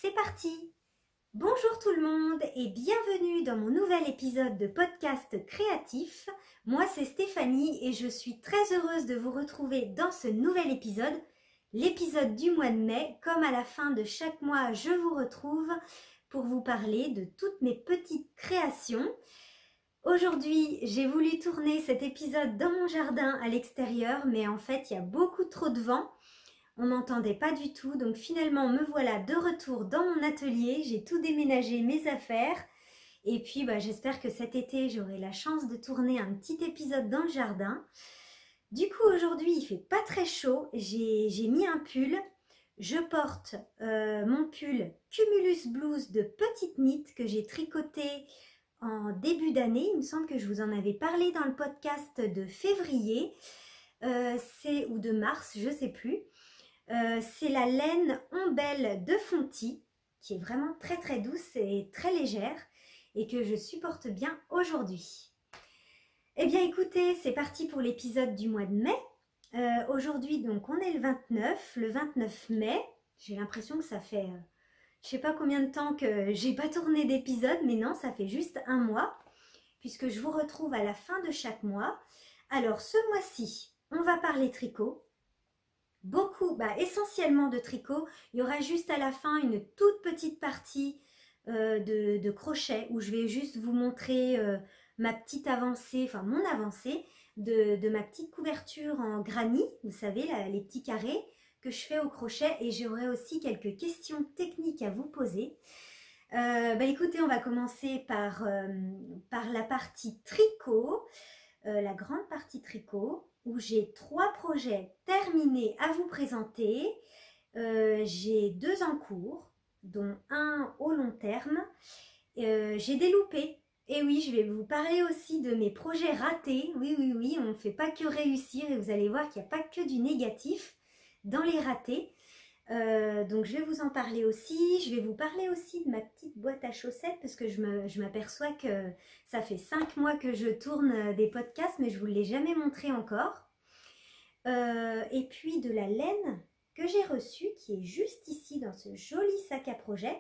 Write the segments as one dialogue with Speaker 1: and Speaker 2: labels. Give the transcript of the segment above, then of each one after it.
Speaker 1: c'est parti! Bonjour tout le monde et bienvenue dans mon nouvel épisode de podcast créatif. Moi c'est Stéphanie et je suis très heureuse de vous retrouver dans ce nouvel épisode, l'épisode du mois de mai. Comme à la fin de chaque mois, je vous retrouve pour vous parler de toutes mes petites créations. Aujourd'hui, j'ai voulu tourner cet épisode dans mon jardin à l'extérieur, mais en fait, il y a beaucoup trop de vent. On n'entendait pas du tout, donc finalement me voilà de retour dans mon atelier. J'ai tout déménagé, mes affaires, et puis j'espère que cet été j'aurai la chance de tourner un petit épisode dans le jardin. Du coup aujourd'hui il fait pas très chaud, j'ai mis un pull. Je porte mon pull Cumulus Blues de petite knit que j'ai tricoté en début d'année. Il me semble que je vous en avais parlé dans le podcast de février ou de mars, je sais plus. C'est la laine Ombelle de Fonty qui est vraiment très très douce et très légère et que je supporte bien aujourd'hui. Eh bien écoutez, c'est parti pour l'épisode du mois de mai. Aujourd'hui donc on est le 29 mai. J'ai l'impression que ça fait je sais pas combien de temps que j'ai pas tourné d'épisode, mais non, ça fait juste un mois puisque je vous retrouve à la fin de chaque mois. Alors ce mois-ci, on va parler tricot. Essentiellement de tricot. Il y aura juste à la fin une toute petite partie de crochet où je vais juste vous montrer ma petite avancée, enfin mon avancée de ma petite couverture en granit, vous savez, les petits carrés que je fais au crochet, et j'aurai aussi quelques questions techniques à vous poser. Écoutez, on va commencer par la partie tricot, la grande partie tricot, où j'ai 3 projets terminés à vous présenter. J'ai 2 en cours, dont un au long terme. J'ai des loupés. Et oui, je vais vous parler aussi de mes projets ratés. Oui, on ne fait pas que réussir et vous allez voir qu'il n'y a pas que du négatif dans les ratés. Donc je vais vous en parler aussi. Je vais vous parler aussi de ma petite boîte à chaussettes parce que je m'aperçois que ça fait 5 mois que je tourne des podcasts, mais je ne vous l'ai jamais montré encore. Et puis de la laine que j'ai reçue qui est juste ici dans ce joli sac à projet.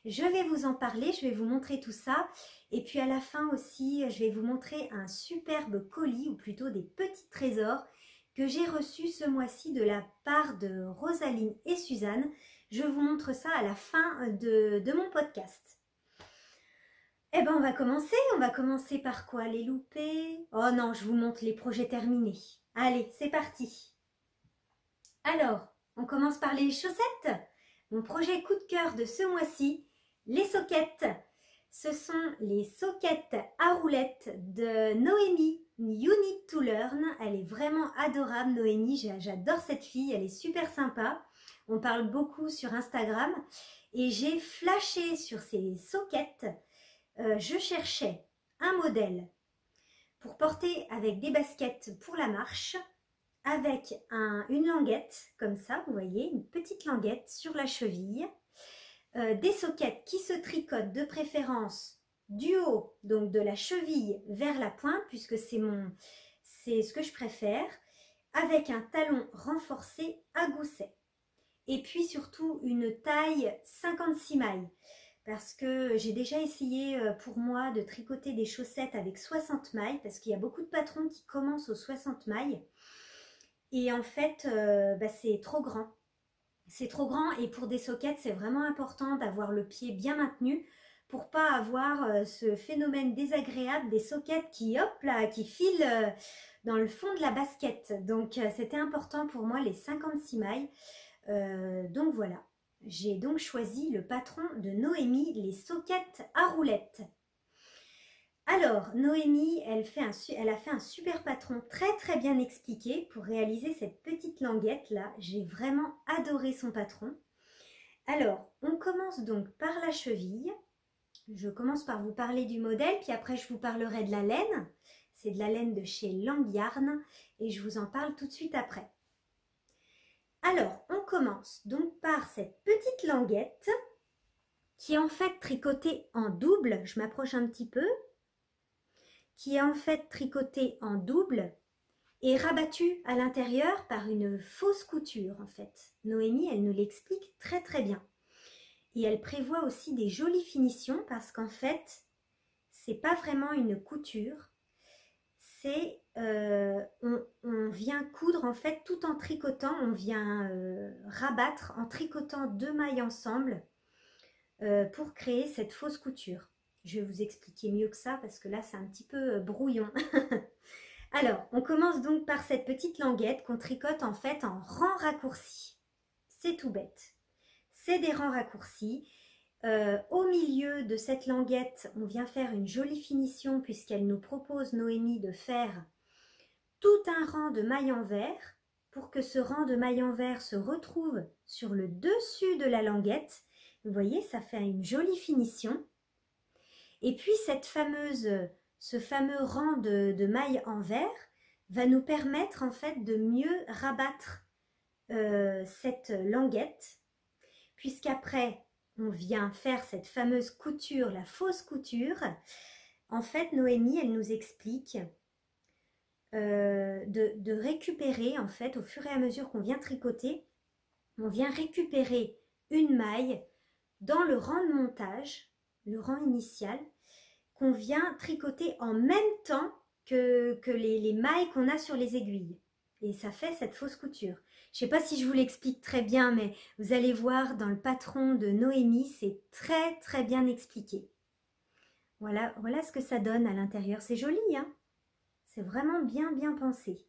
Speaker 1: Je vais vous en parler, je vais vous montrer tout ça. Et puis à la fin aussi, je vais vous montrer un superbe colis, ou plutôt des petits trésors que j'ai reçus ce mois-ci de la part de Rosaline et Suzanne. Je vous montre ça à la fin de mon podcast. Eh ben on va commencer par quoi? Les loupés? Oh non, je vous montre les projets terminés. Allez, c'est parti. Alors, on commence par les chaussettes. Mon projet coup de cœur de ce mois-ci, les soquettes. Ce sont les soquettes à roulettes de Noémie, You Need to Learn. Elle est vraiment adorable, Noémie. J'adore cette fille, elle est super sympa. On parle beaucoup sur Instagram. Et j'ai flashé sur ces soquettes. Je cherchais un modèle pour porter avec des baskets pour la marche, avec une languette, comme ça, vous voyez, une petite languette sur la cheville. Des soquettes qui se tricotent de préférence du haut, donc de la cheville vers la pointe, puisque c'est ce que je préfère, avec un talon renforcé à gousset. Et puis surtout une taille 56 mailles, parce que j'ai déjà essayé pour moi de tricoter des chaussettes avec 60 mailles, parce qu'il y a beaucoup de patrons qui commencent aux 60 mailles, et en fait c'est trop grand. C'est trop grand, et pour des soquettes, c'est vraiment important d'avoir le pied bien maintenu pour pas avoir ce phénomène désagréable des soquettes qui filent dans le fond de la basket. Donc c'était important pour moi les 56 mailles. Donc voilà, j'ai donc choisi le patron de Noémie, les soquettes à roulettes. Alors, Noémie, elle a fait un super patron très bien expliqué pour réaliser cette petite languette là. J'ai vraiment adoré son patron. Alors, on commence donc par la cheville. Je commence par vous parler du modèle, puis après je vous parlerai de la laine. C'est de la laine de chez Langyarn et je vous en parle tout de suite après. Alors, on commence donc par cette petite languette qui est en fait tricotée en double. Je m'approche un petit peu. Qui est en fait tricotée en double et rabattue à l'intérieur par une fausse couture en fait. Noémie, elle nous l'explique très bien. Et elle prévoit aussi des jolies finitions parce qu'en fait, c'est pas vraiment une couture. C'est, on vient coudre en fait tout en tricotant, on vient rabattre en tricotant 2 mailles ensemble pour créer cette fausse couture. Je vais vous expliquer mieux que ça parce que là c'est un petit peu brouillon. Alors, on commence donc par cette petite languette qu'on tricote en fait en rangs raccourcis. C'est tout bête. C'est des rangs raccourcis. Au milieu de cette languette, on vient faire une jolie finition puisqu'elle nous propose, Noémie, de faire tout un rang de mailles en vert pour que ce rang de mailles en vert se retrouve sur le dessus de la languette. Vous voyez, ça fait une jolie finition. Et puis ce fameux rang de mailles en vert va nous permettre en fait de mieux rabattre cette languette, puisqu'après on vient faire cette fameuse couture, la fausse couture. En fait, Noémie, elle nous explique de récupérer, en fait, au fur et à mesure qu'on vient tricoter, on vient récupérer une maille dans le rang de montage, le rang initial, qu'on vient tricoter en même temps que les mailles qu'on a sur les aiguilles. Et ça fait cette fausse couture. Je ne sais pas si je vous l'explique très bien, mais vous allez voir dans le patron de Noémie, c'est très très bien expliqué. Voilà, voilà ce que ça donne à l'intérieur. C'est joli, hein? C'est vraiment bien bien pensé.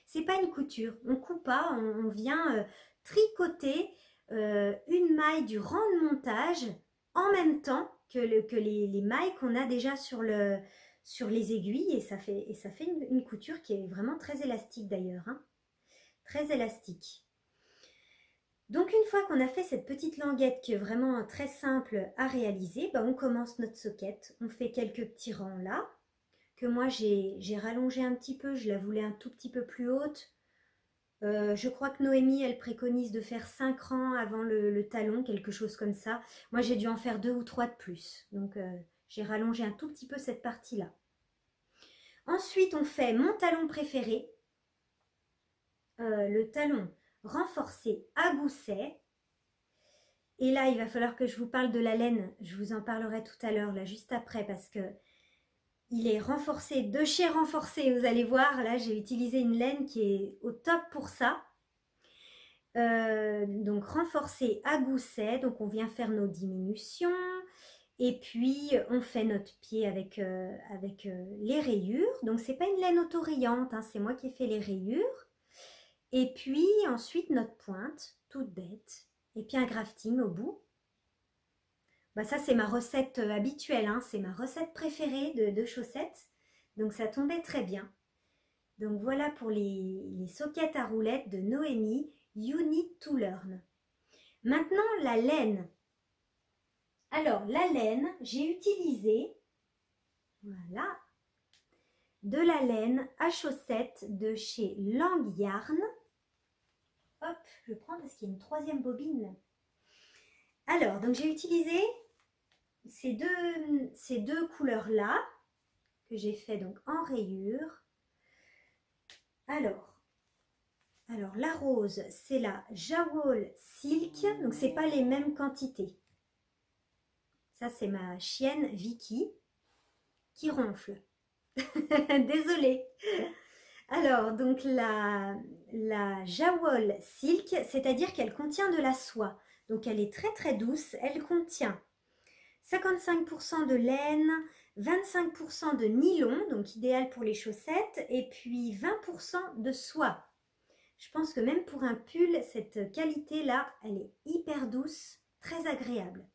Speaker 1: C'est pas une couture, on coupe pas, on vient tricoter une maille du rang de montage en même temps que les mailles qu'on a déjà sur les aiguilles, et ça fait une couture qui est vraiment très élastique d'ailleurs, hein, très élastique. Donc une fois qu'on a fait cette petite languette qui est vraiment très simple à réaliser, bah, on commence notre soquette, on fait quelques petits rangs là, que moi j'ai rallongé un petit peu, je la voulais un tout petit peu plus haute. Je crois que Noémie, elle préconise de faire 5 rangs avant le talon, quelque chose comme ça. Moi, j'ai dû en faire 2 ou 3 de plus. Donc, j'ai rallongé un tout petit peu cette partie-là. Ensuite, on fait mon talon préféré. Le talon renforcé à gousset. Et là, il va falloir que je vous parle de la laine. Je vous en parlerai tout à l'heure, là, juste après, parce que il est renforcé, de chez renforcé, vous allez voir, là j'ai utilisé une laine qui est au top pour ça. Donc renforcé à gousset, donc on vient faire nos diminutions et puis on fait notre pied avec les rayures. Donc c'est pas une laine autorayante, hein, c'est moi qui ai fait les rayures. Et puis ensuite notre pointe, toute bête, et puis un grafting au bout. Bah ça c'est ma recette habituelle, hein, c'est ma recette préférée de chaussettes, donc ça tombait très bien. Donc voilà pour les soquettes à roulettes de Noémie, You Need to Learn. Maintenant la laine. Alors la laine, j'ai utilisé, voilà, de la laine à chaussettes de chez Lang Yarn. Hop, je prends parce qu'il y a une troisième bobine là. Alors, donc j'ai utilisé ces deux couleurs-là, que j'ai fait donc en rayure. Alors la rose, c'est la Jawol Silk, donc c'est pas les mêmes quantités. Ça, c'est ma chienne Vicky qui ronfle. Désolée. Alors, donc la Jawol Silk, c'est-à-dire qu'elle contient de la soie. Donc, elle est très très douce. Elle contient 55% de laine, 25% de nylon, donc idéal pour les chaussettes, et puis 20% de soie. Je pense que même pour un pull, cette qualité-là, elle est hyper douce, très agréable.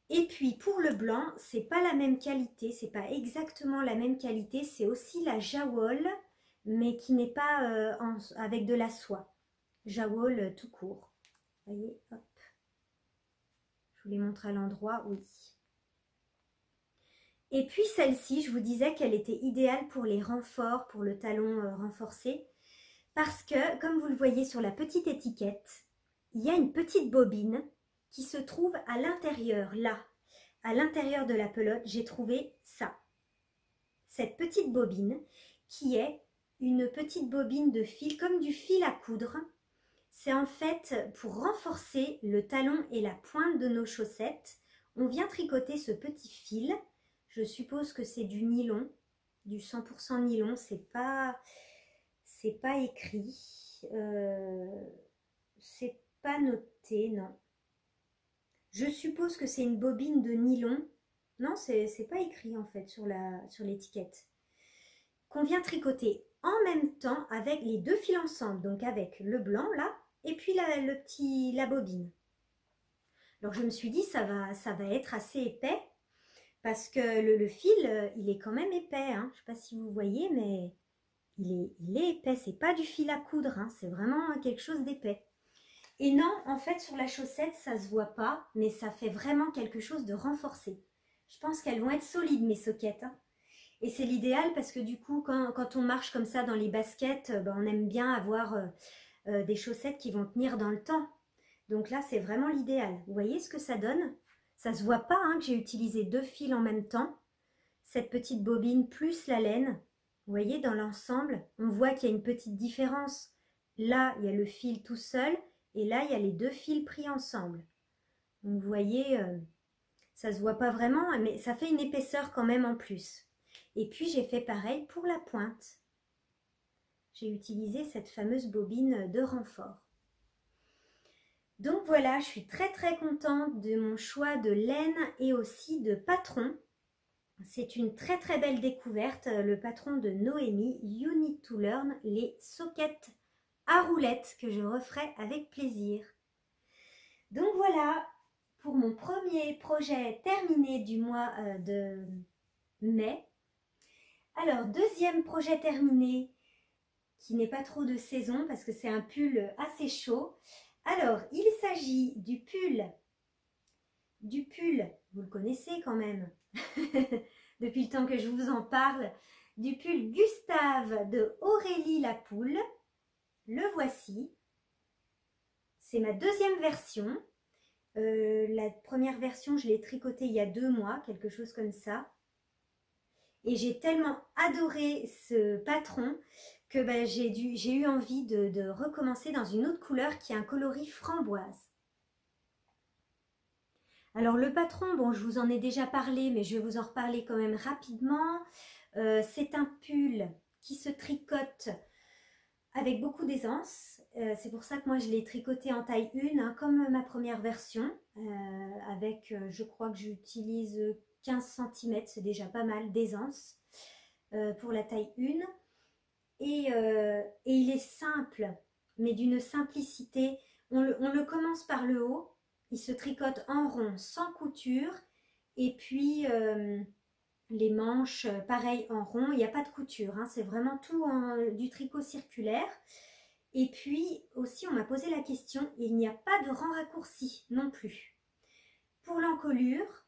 Speaker 1: Et puis pour le blanc, c'est pas la même qualité, c'est pas exactement la même qualité, c'est aussi la Jawol, mais qui n'est pas avec de la soie. Jawol tout court. Vous voyez, hop. Je vous les montre à l'endroit, oui. Et puis celle-ci, je vous disais qu'elle était idéale pour les renforts, pour le talon renforcé, parce que, comme vous le voyez sur la petite étiquette, il y a une petite bobine qui se trouve à l'intérieur, là. À l'intérieur de la pelote, j'ai trouvé ça. Cette petite bobine, qui est une petite bobine de fil, comme du fil à coudre. C'est en fait pour renforcer le talon et la pointe de nos chaussettes. On vient tricoter ce petit fil. Je suppose que c'est du nylon, du 100% nylon. C'est pas écrit. C'est pas noté, non. Je suppose que c'est une bobine de nylon. Non, c'est pas écrit en fait sur l'étiquette. Qu'on vient tricoter en même temps avec les deux fils ensemble. Donc avec le blanc là et puis la bobine. Alors je me suis dit ça va être assez épais parce que le fil il est quand même épais. Hein. Je ne sais pas si vous voyez mais il est épais. C'est pas du fil à coudre, hein. C'est vraiment quelque chose d'épais. Et non, en fait, sur la chaussette, ça se voit pas, mais ça fait vraiment quelque chose de renforcé. Je pense qu'elles vont être solides, mes soquettes. Hein. Et c'est l'idéal parce que du coup, quand on marche comme ça dans les baskets, ben, on aime bien avoir des chaussettes qui vont tenir dans le temps. Donc là, c'est vraiment l'idéal. Vous voyez ce que ça donne? Ça se voit pas hein, que j'ai utilisé deux fils en même temps. Cette petite bobine plus la laine. Vous voyez, dans l'ensemble, on voit qu'il y a une petite différence. Là, il y a le fil tout seul. Et là, il y a les deux fils pris ensemble. Donc, vous voyez, ça ne se voit pas vraiment, mais ça fait une épaisseur quand même en plus. Et puis, j'ai fait pareil pour la pointe. J'ai utilisé cette fameuse bobine de renfort. Donc voilà, je suis très très contente de mon choix de laine et aussi de patron. C'est une très très belle découverte, le patron de Noémie, You Need to Learn, les soquettes à roulettes que je referai avec plaisir. Donc voilà pour mon premier projet terminé du mois de mai. Alors deuxième projet terminé qui n'est pas trop de saison parce que c'est un pull assez chaud. Alors il s'agit du pull, vous le connaissez quand même depuis le temps que je vous en parle, du pull Gustave de Aurélie Lapoule. Le voici. C'est ma deuxième version. La première version, je l'ai tricotée il y a 2 mois, quelque chose comme ça. Et j'ai tellement adoré ce patron que ben, j'ai eu envie de recommencer dans une autre couleur qui est un coloris framboise. Alors le patron, bon, je vous en ai déjà parlé, mais je vais vous en reparler quand même rapidement. C'est un pull qui se tricote avec beaucoup d'aisance. C'est pour ça que moi je l'ai tricoté en taille 1, hein, comme ma première version, avec, je crois que j'utilise 15 cm, c'est déjà pas mal d'aisance pour la taille 1. Et il est simple, mais d'une simplicité. On le commence par le haut, il se tricote en rond, sans couture, et puis les manches, pareil en rond, il n'y a pas de couture, hein, c'est vraiment tout du tricot circulaire. Et puis aussi, on m'a posé la question, il n'y a pas de rang raccourci non plus. Pour l'encolure,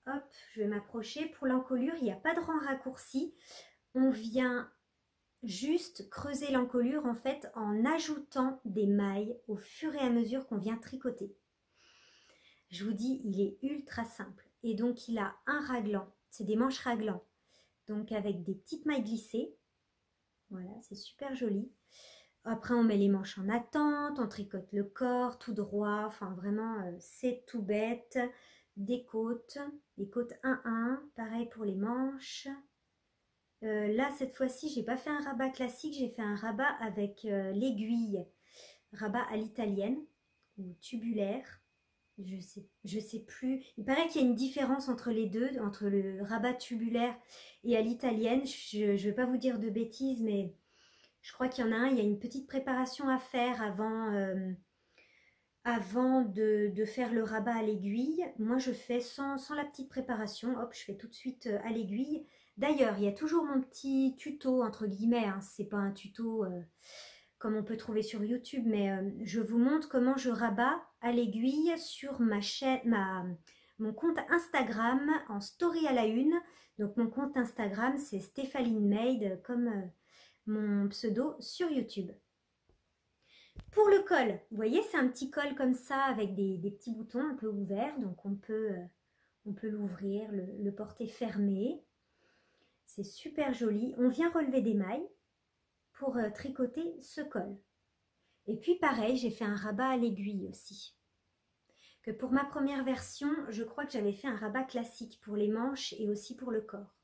Speaker 1: hop, je vais m'approcher, pour l'encolure, il n'y a pas de rang raccourci. On vient juste creuser l'encolure en fait en ajoutant des mailles au fur et à mesure qu'on vient tricoter. Je vous dis, il est ultra simple. Et donc, il a un raglan. C'est des manches raglans. Donc, avec des petites mailles glissées. Voilà, c'est super joli. Après, on met les manches en attente. On tricote le corps tout droit. Enfin, vraiment, c'est tout bête. Des côtes 1-1. Pareil pour les manches. Là, cette fois-ci, j'ai pas fait un rabat classique. J'ai fait un rabat avec l'aiguille. Rabat à l'italienne ou tubulaire. Je sais plus. Il paraît qu'il y a une différence entre les deux, entre le rabat tubulaire et à l'italienne. Je ne vais pas vous dire de bêtises, mais je crois qu'il y en a un. Il y a une petite préparation à faire avant de faire le rabat à l'aiguille. Moi, je fais sans la petite préparation. Hop, je fais tout de suite à l'aiguille. D'ailleurs, il y a toujours mon petit tuto, entre guillemets. Hein. Ce n'est pas un tuto comme on peut trouver sur YouTube, mais je vous montre comment je rabats à l'aiguille sur ma chaîne, mon compte Instagram en story à la une. Donc mon compte Instagram c'est Stéphaline Made comme mon pseudo sur YouTube. Pour le col, vous voyez c'est un petit col comme ça avec des petits boutons un peu ouverts, donc on peut l'ouvrir, le porter fermé. C'est super joli. On vient relever des mailles pour tricoter ce col. Et puis pareil, j'ai fait un rabat à l'aiguille aussi. Que pour ma première version, je crois que j'avais fait un rabat classique pour les manches et aussi pour le corps.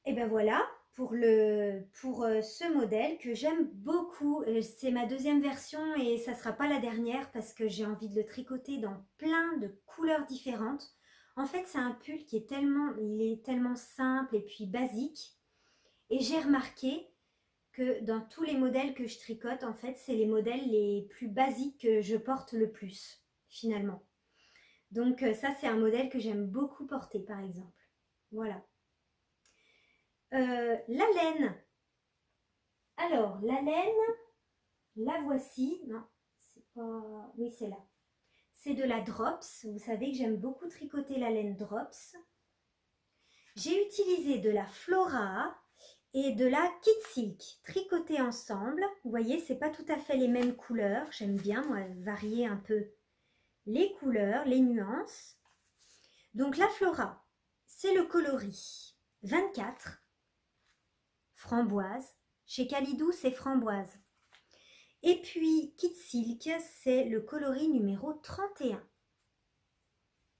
Speaker 1: Et ben voilà pour ce modèle que j'aime beaucoup. C'est ma deuxième version et ça ne sera pas la dernière parce que j'ai envie de le tricoter dans plein de couleurs différentes. En fait, c'est un pull qui est il est tellement simple et puis basique. Et j'ai remarqué que dans tous les modèles que je tricote, en fait, c'est les modèles les plus basiques que je porte le plus, finalement. Donc ça, c'est un modèle que j'aime beaucoup porter, par exemple. Voilà. La laine. Alors, la laine, la voici. Non, c'est pas... Oui, c'est là. C'est de la Drops. Vous savez que j'aime beaucoup tricoter la laine Drops. J'ai utilisé de la Flora et de la Kid Silk tricotées ensemble. Vous voyez, c'est pas tout à fait les mêmes couleurs. J'aime bien, moi, varier un peu les couleurs, les nuances. Donc, la Flora, c'est le coloris 24. Framboise. Chez Calidou, c'est framboise. Et puis, Kid Silk, c'est le coloris numéro 31.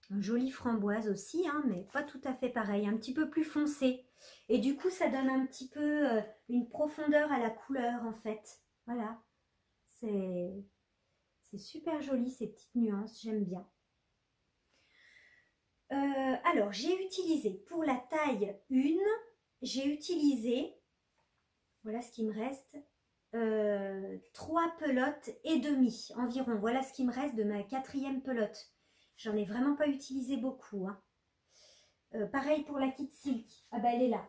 Speaker 1: Un joli framboise aussi, hein, mais pas tout à fait pareil, un petit peu plus foncé. Et du coup, ça donne un petit peu une profondeur à la couleur, en fait. Voilà. C'est super joli, ces petites nuances, j'aime bien. Alors, j'ai utilisé, pour la taille 1, j'ai utilisé... Voilà ce qui me reste. 3 pelotes et demie environ. Voilà ce qui me reste de ma 4e pelote. J'en ai vraiment pas utilisé beaucoup. Hein. Pareil pour la Kid Silk. Ah bah elle est là.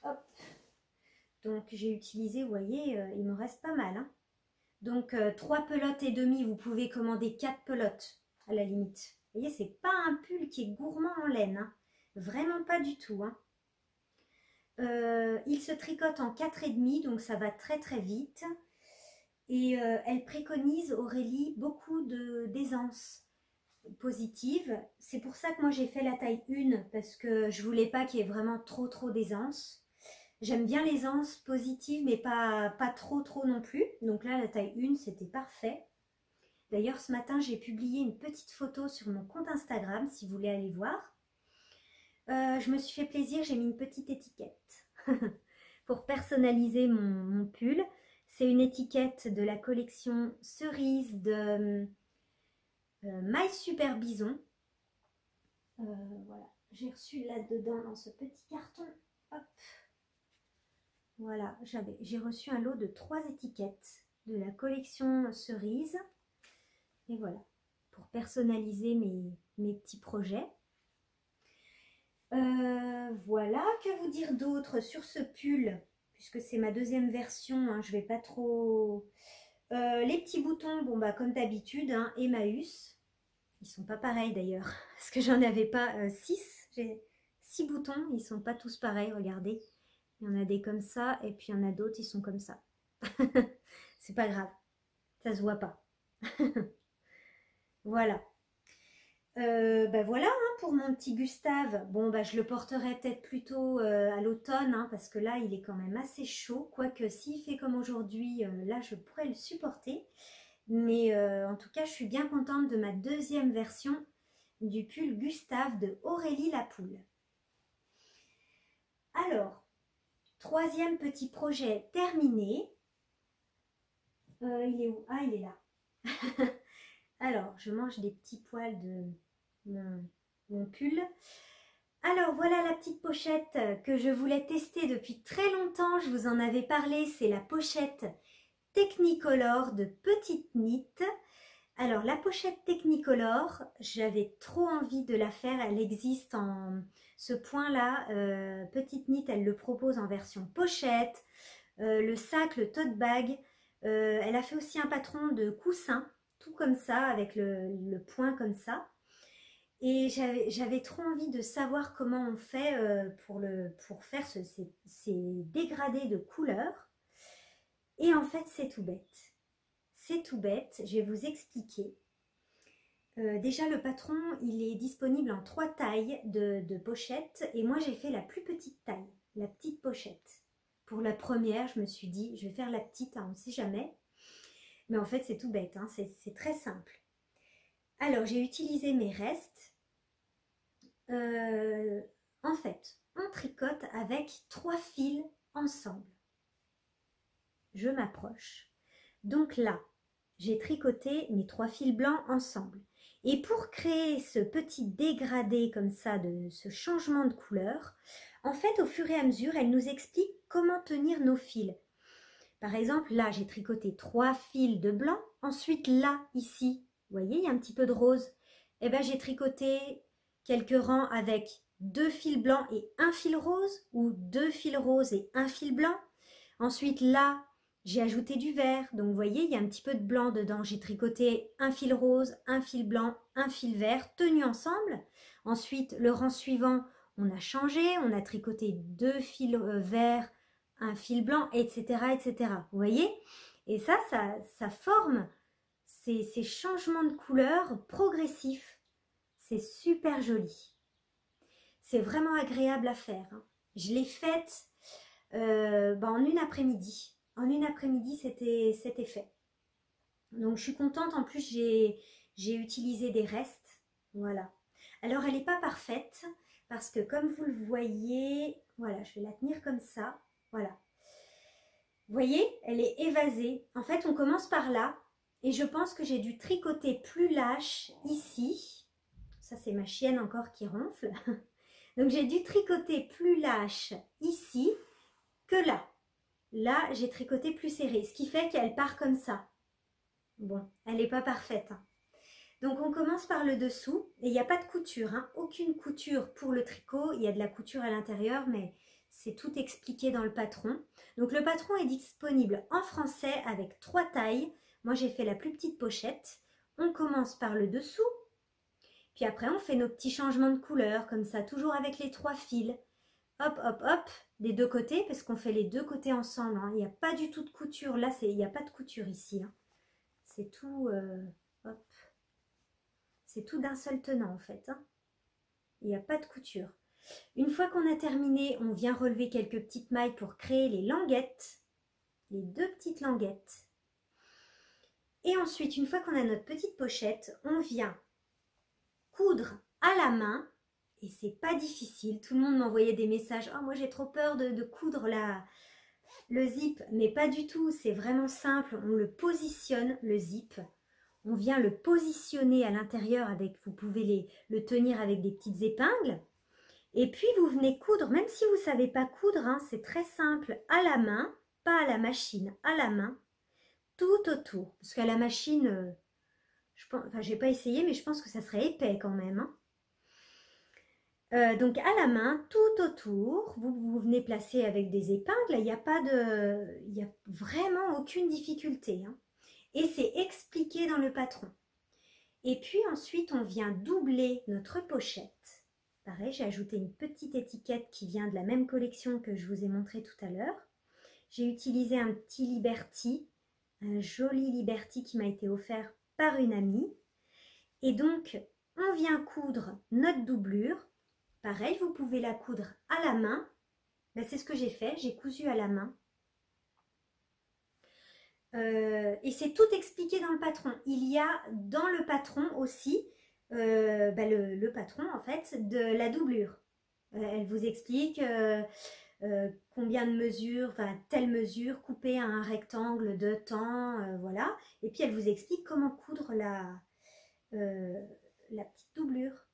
Speaker 1: Hop. Donc j'ai utilisé, vous voyez, il me reste pas mal. Hein. Donc 3 pelotes et demie, vous pouvez commander 4 pelotes à la limite. Vous voyez, c'est pas un pull qui est gourmand en laine. Hein. Vraiment pas du tout. Hein. Il se tricote en 4,5, donc ça va très très vite. Et elle préconise, Aurélie, beaucoup d'aisance positive. C'est pour ça que moi j'ai fait la taille 1, parce que je voulais pas qu'il y ait vraiment trop d'aisance. J'aime bien l'aisance positive, mais pas trop non plus. Donc là, la taille 1, c'était parfait. D'ailleurs, ce matin, j'ai publié une petite photo sur mon compte Instagram, si vous voulez aller voir. Je me suis fait plaisir, j'ai mis une petite étiquette pour personnaliser mon pull. C'est une étiquette de la collection Cerise de My Super Bison. Voilà, j'ai reçu là-dedans dans ce petit carton. Hop. Voilà, j'ai reçu un lot de 3 étiquettes de la collection Cerise. Et voilà, pour personnaliser mes petits projets. Voilà, que vous dire d'autre sur ce pull, puisque c'est ma 2e version, hein, je vais pas trop... les petits boutons, bon bah comme d'habitude, hein, Emmaüs, ils sont pas pareils d'ailleurs, parce que j'en avais pas 6, j'ai 6 boutons, ils sont pas tous pareils, regardez, il y en a des comme ça, et puis il y en a d'autres, ils sont comme ça, c'est pas grave, ça se voit pas, voilà. Bah voilà, hein, pour mon petit Gustave, bon bah je le porterai peut-être plutôt à l'automne, hein, parce que là il est quand même assez chaud, quoique s'il fait comme aujourd'hui, là je pourrais le supporter, mais en tout cas je suis bien contente de ma 2e version du pull Gustave de Aurélie Lapoule. Alors, 3e petit projet terminé, il est où? Ah, il est là. Alors, je mange des petits poils de mon pull. Alors, voilà la petite pochette que je voulais tester depuis très longtemps. Je vous en avais parlé. C'est la pochette Technicolor de Petite Knit. Alors, la pochette Technicolor, j'avais trop envie de la faire. Elle existe en ce point-là. Petite Knit, elle le propose en version pochette. Le sac, le tote bag. Elle a fait aussi un patron de coussin, tout comme ça, avec le point comme ça. Et j'avais trop envie de savoir comment on fait pour faire ces dégradés de couleurs. Et en fait, c'est tout bête. C'est tout bête, je vais vous expliquer. Déjà, le patron, il est disponible en 3 tailles de pochettes. Et moi, j'ai fait la plus petite taille, la petite pochette. Pour la première, je me suis dit, je vais faire la petite, hein, on ne sait jamais. Mais en fait, c'est tout bête, hein, c'est très simple. Alors, j'ai utilisé mes restes. En fait, on tricote avec 3 fils ensemble. Je m'approche. Donc là, j'ai tricoté mes 3 fils blancs ensemble. Et pour créer ce petit dégradé comme ça, de ce changement de couleur, en fait, au fur et à mesure, elle nous explique comment tenir nos fils. Par exemple, là, j'ai tricoté 3 fils de blanc. Ensuite, là, ici, vous voyez, il y a un petit peu de rose. Eh bien, j'ai tricoté quelques rangs avec 2 fils blancs et 1 fil rose, ou 2 fils roses et 1 fil blanc. Ensuite, là, j'ai ajouté du vert. Donc, vous voyez, il y a un petit peu de blanc dedans. J'ai tricoté 1 fil rose, 1 fil blanc, 1 fil vert, tenus ensemble. Ensuite, le rang suivant, on a changé. On a tricoté 2 fils verts, un fil blanc, etc., etc. Vous voyez? Et ça forme ces changements de couleur progressifs. C'est super joli. C'est vraiment agréable à faire, hein. Je l'ai faite en une après-midi. En une après-midi, c'était fait. Donc, je suis contente. En plus, j'ai utilisé des restes. Voilà. Alors, elle n'est pas parfaite parce que comme vous le voyez, voilà, je vais la tenir comme ça. Voilà. Vous voyez, elle est évasée. En fait, on commence par là. Et je pense que j'ai dû tricoter plus lâche ici. Ça, c'est ma chienne encore qui ronfle. Donc, j'ai dû tricoter plus lâche ici que là. Là, j'ai tricoté plus serré. Ce qui fait qu'elle part comme ça. Bon, elle n'est pas parfaite, hein. Donc, on commence par le dessous. Et il n'y a pas de couture, hein. Aucune couture pour le tricot. Il y a de la couture à l'intérieur, mais c'est tout expliqué dans le patron. Donc, le patron est disponible en français avec 3 tailles. Moi, j'ai fait la plus petite pochette. On commence par le dessous. Puis après, on fait nos petits changements de couleur, comme ça, toujours avec les 3 fils. Hop, hop, hop, des 2 côtés, parce qu'on fait les 2 côtés ensemble, hein. Il n'y a pas du tout de couture. Là, il n'y a pas de couture ici, hein. C'est tout, hop. C'est tout d'un seul tenant, en fait, hein. Il n'y a pas de couture. Une fois qu'on a terminé, on vient relever quelques petites mailles pour créer les languettes. Les 2 petites languettes. Et ensuite, une fois qu'on a notre petite pochette, on vient coudre à la main. Et c'est pas difficile. Tout le monde m'envoyait des messages. Oh, moi j'ai trop peur de coudre le zip. Mais pas du tout. C'est vraiment simple. On le positionne, le zip. On vient le positionner à l'intérieur avec, vous pouvez le tenir avec des petites épingles. Et puis vous venez coudre, même si vous ne savez pas coudre, hein, c'est très simple, à la main, pas à la machine, à la main, tout autour. Parce qu'à la machine, j'ai pas essayé, mais je pense que ça serait épais quand même, hein. Donc à la main, tout autour, vous venez placer avec des épingles, il n'y a vraiment aucune difficulté, hein. Et c'est expliqué dans le patron. Et puis ensuite, on vient doubler notre pochette. Pareil, j'ai ajouté une petite étiquette qui vient de la même collection que je vous ai montré tout à l'heure. J'ai utilisé un petit Liberty, un joli Liberty qui m'a été offert par une amie. Et donc, on vient coudre notre doublure. Pareil, vous pouvez la coudre à la main. Ben, c'est ce que j'ai fait, j'ai cousu à la main. Et c'est tout expliqué dans le patron. Il y a dans le patron aussi le patron en fait de la doublure. Elle vous explique combien de mesures, enfin telle mesure, couper un rectangle de temps, voilà. Et puis elle vous explique comment coudre la petite doublure.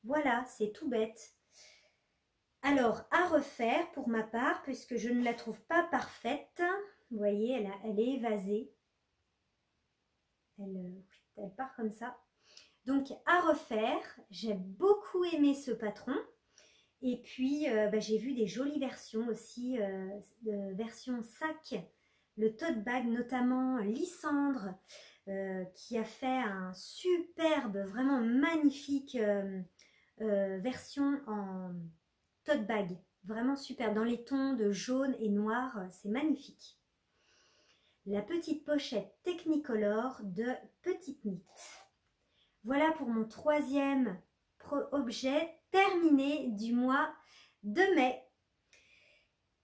Speaker 1: Voilà, c'est tout bête. Alors, à refaire pour ma part, puisque je ne la trouve pas parfaite. Vous voyez, elle est évasée. Elle part comme ça. Donc, à refaire, j'ai beaucoup aimé ce patron. Et puis, j'ai vu des jolies versions aussi, version sac, le tote bag, notamment Lysandre, qui a fait un superbe, vraiment magnifique version en tote bag. Vraiment superbe, dans les tons de jaune et noir, c'est magnifique. La petite pochette Technicolor de Petite Knit. Voilà pour mon 3e objet terminé du mois de mai.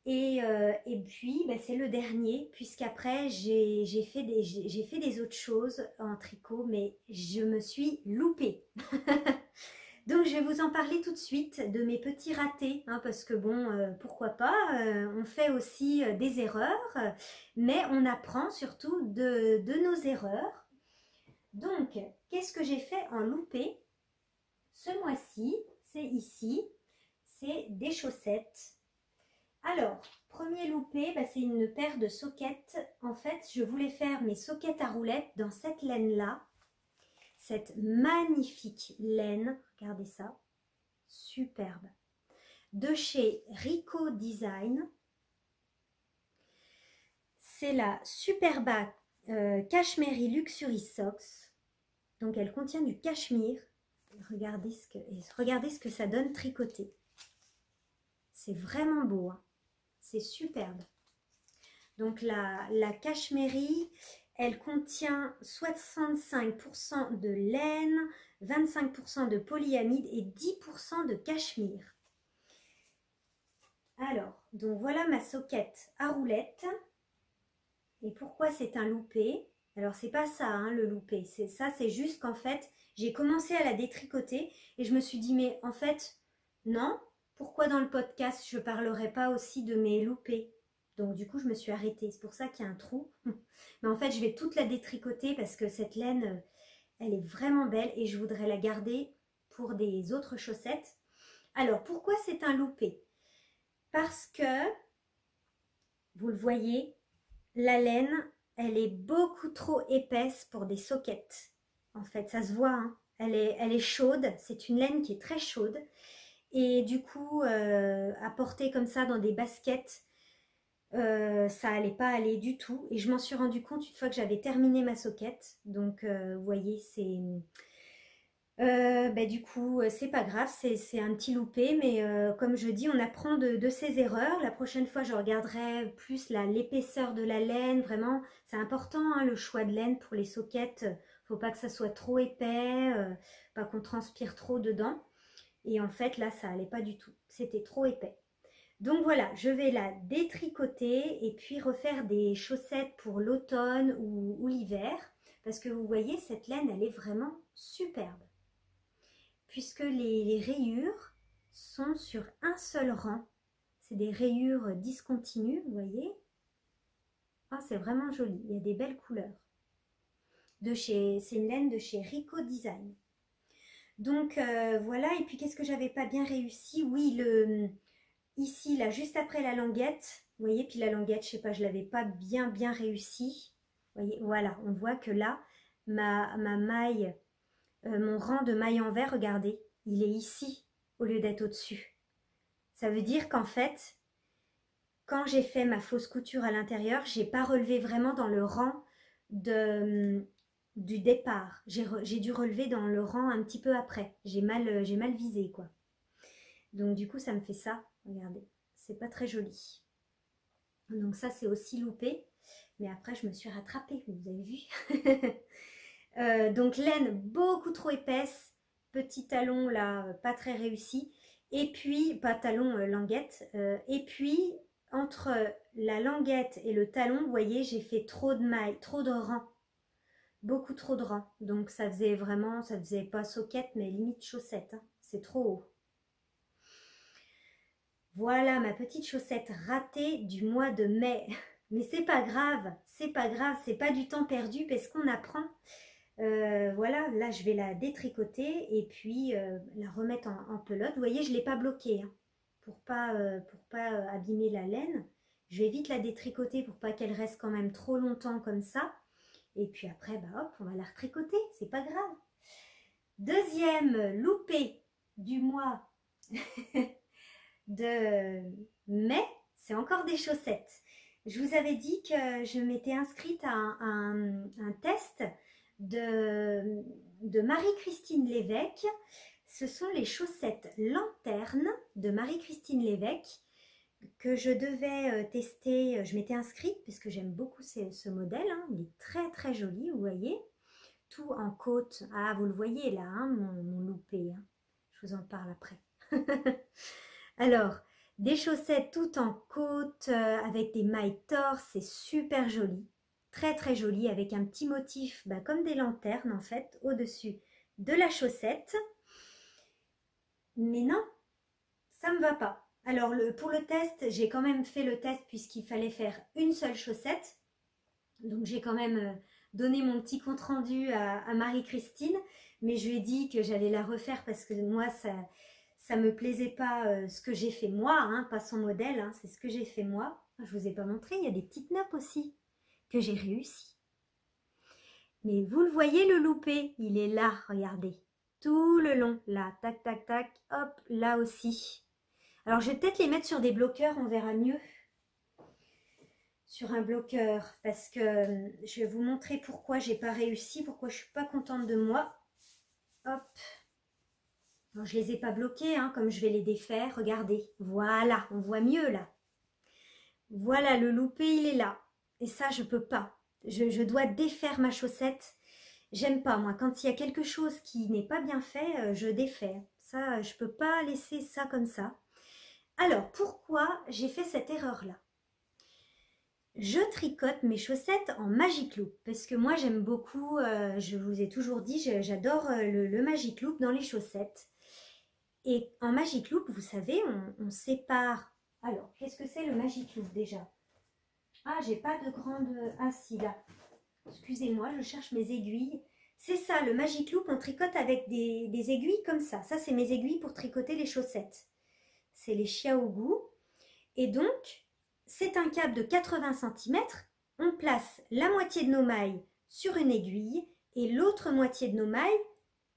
Speaker 1: Et puis, ben, c'est le dernier, puisqu'après, j'ai fait des autres choses en tricot, mais je me suis loupée. Donc, je vais vous en parler tout de suite de mes petits ratés, hein, parce que bon, pourquoi pas, on fait aussi des erreurs, mais on apprend surtout de nos erreurs. Donc, qu'est-ce que j'ai fait en loupé ce mois-ci? C'est ici, c'est des chaussettes. Alors, premier loupé, bah, c'est une paire de soquettes. En fait, je voulais faire mes soquettes à roulettes dans cette laine-là. Cette magnifique laine, regardez ça, superbe. De chez Rico Design. C'est la Superba Cashmere Luxury Socks. Donc, elle contient du cachemire. Regardez ce que ça donne tricoté. C'est vraiment beau, hein. C'est superbe. Donc la cachemire, elle contient 65% de laine, 25% de polyamide et 10% de cachemire. Alors, donc voilà ma soquette à roulettes. Et pourquoi c'est un loupé? Alors c'est pas ça, hein, le loupé. C'est juste qu'en fait, j'ai commencé à la détricoter et je me suis dit, mais en fait, non. Pourquoi dans le podcast, je ne parlerai pas aussi de mes loupés? Donc du coup, je me suis arrêtée. C'est pour ça qu'il y a un trou. Mais en fait, je vais toute la détricoter parce que cette laine, elle est vraiment belle et je voudrais la garder pour des autres chaussettes. Alors, pourquoi c'est un loupé? Parce que, vous le voyez, la laine, elle est beaucoup trop épaisse pour des soquettes. En fait, ça se voit, hein. Elle est chaude. C'est une laine qui est très chaude. Et du coup, à porter comme ça dans des baskets, ça allait pas aller du tout. Et je m'en suis rendu compte une fois que j'avais terminé ma soquette. Donc, vous voyez, c'est... du coup, c'est pas grave, c'est un petit loupé. Mais comme je dis, on apprend de ses erreurs. La prochaine fois, je regarderai plus l'épaisseur de la laine. Vraiment, c'est important, hein, le choix de laine pour les soquettes. Faut pas que ça soit trop épais, pas qu'on transpire trop dedans. Et en fait, là, ça allait pas du tout. C'était trop épais. Donc voilà, je vais la détricoter et puis refaire des chaussettes pour l'automne ou l'hiver. Parce que vous voyez, cette laine, elle est vraiment superbe. Puisque les rayures sont sur un seul rang. C'est des rayures discontinues, vous voyez. Ah, c'est vraiment joli. Il y a des belles couleurs. C'est une laine de chez Rico Design. Donc voilà, et puis qu'est-ce que j'avais pas bien réussi? Oui, ici, là, juste après la languette, vous voyez, puis la languette, je sais pas, je l'avais pas bien réussi. Vous voyez, voilà, on voit que là, ma maille, mon rang de maille en vert, regardez, il est ici, au lieu d'être au-dessus. Ça veut dire qu'en fait, quand j'ai fait ma fausse couture à l'intérieur, j'ai pas relevé vraiment dans le rang du départ. J'ai dû relever dans le rang un petit peu après. J'ai mal visé, quoi. Donc du coup, ça me fait ça. Regardez, c'est pas très joli. Donc ça, c'est aussi loupé. Mais après, je me suis rattrapée, vous avez vu. Donc laine beaucoup trop épaisse. Petit talon, là, pas très réussi. Et puis, pas talon, languette. Et puis, entre la languette et le talon, vous voyez, j'ai fait trop de mailles, trop de rangs. Beaucoup trop de rangs. Donc ça faisait pas soquette, mais limite chaussette. Hein. C'est trop haut. Voilà ma petite chaussette ratée du mois de mai. Mais c'est pas grave, c'est pas du temps perdu parce qu'on apprend. Voilà, là je vais la détricoter et puis la remettre en pelote. Vous voyez, je ne l'ai pas bloquée, hein, pour pas abîmer la laine. Je vais vite la détricoter pour pas qu'elle reste quand même trop longtemps comme ça. Et puis après, bah hop, on va la retricoter, c'est pas grave. Deuxième loupé du mois de mai, c'est encore des chaussettes. Je vous avais dit que je m'étais inscrite à un test de Marie-Christine Lévesque. Ce sont les chaussettes Lanterne de Marie-Christine Lévesque que je devais tester. Je m'étais inscrite parce que j'aime beaucoup ce modèle. Hein. Il est très joli, vous voyez. Tout en côte. Ah, vous le voyez là, hein, mon loupé. Hein. Je vous en parle après. Alors, Des chaussettes tout en côte avec des mailles torse, c'est super joli. Très très joli avec un petit motif comme des lanternes en fait au-dessus de la chaussette. Mais non, ça me va pas. Alors pour le test, j'ai quand même fait le test puisqu'il fallait faire une seule chaussette. Donc j'ai quand même donné mon petit compte rendu à Marie-Christine, mais je lui ai dit que j'allais la refaire parce que moi ça me plaisait pas ce que j'ai fait moi, hein, pas son modèle, hein, c'est ce que j'ai fait moi. Je vous ai pas montré, il y a des petites nappes aussi que j'ai réussi. Mais vous le voyez le loupé, il est là, regardez, tout le long, là, tac tac tac, hop, là aussi. Alors je vais peut-être les mettre sur des bloqueurs, on verra mieux. Sur un bloqueur parce que je vais vous montrer pourquoi j'ai pas réussi, pourquoi je suis pas contente de moi. Hop. Alors, je les ai pas bloqués, hein, comme je vais les défaire. Regardez, voilà, on voit mieux là. Voilà, le loupé il est là. Et ça je peux pas. Je dois défaire ma chaussette. J'aime pas moi. Quand il y a quelque chose qui n'est pas bien fait, je défais. Ça, je peux pas laisser ça comme ça. Alors pourquoi j'ai fait cette erreur là? Je tricote mes chaussettes en Magic Loop parce que moi j'aime beaucoup, je vous ai toujours dit, j'adore le Magic Loop dans les chaussettes. Et en Magic Loop, vous savez, on sépare. Alors, qu'est-ce que c'est le Magic Loop déjà? Ah, j'ai pas de grande... Ah si, là. Excusez-moi, je cherche mes aiguilles. C'est ça, le Magic Loop, on tricote avec des aiguilles comme ça. Ça, c'est mes aiguilles pour tricoter les chaussettes. C'est les Xiaogu. Et donc... c'est un câble de 80 cm, on place la moitié de nos mailles sur une aiguille et l'autre moitié de nos mailles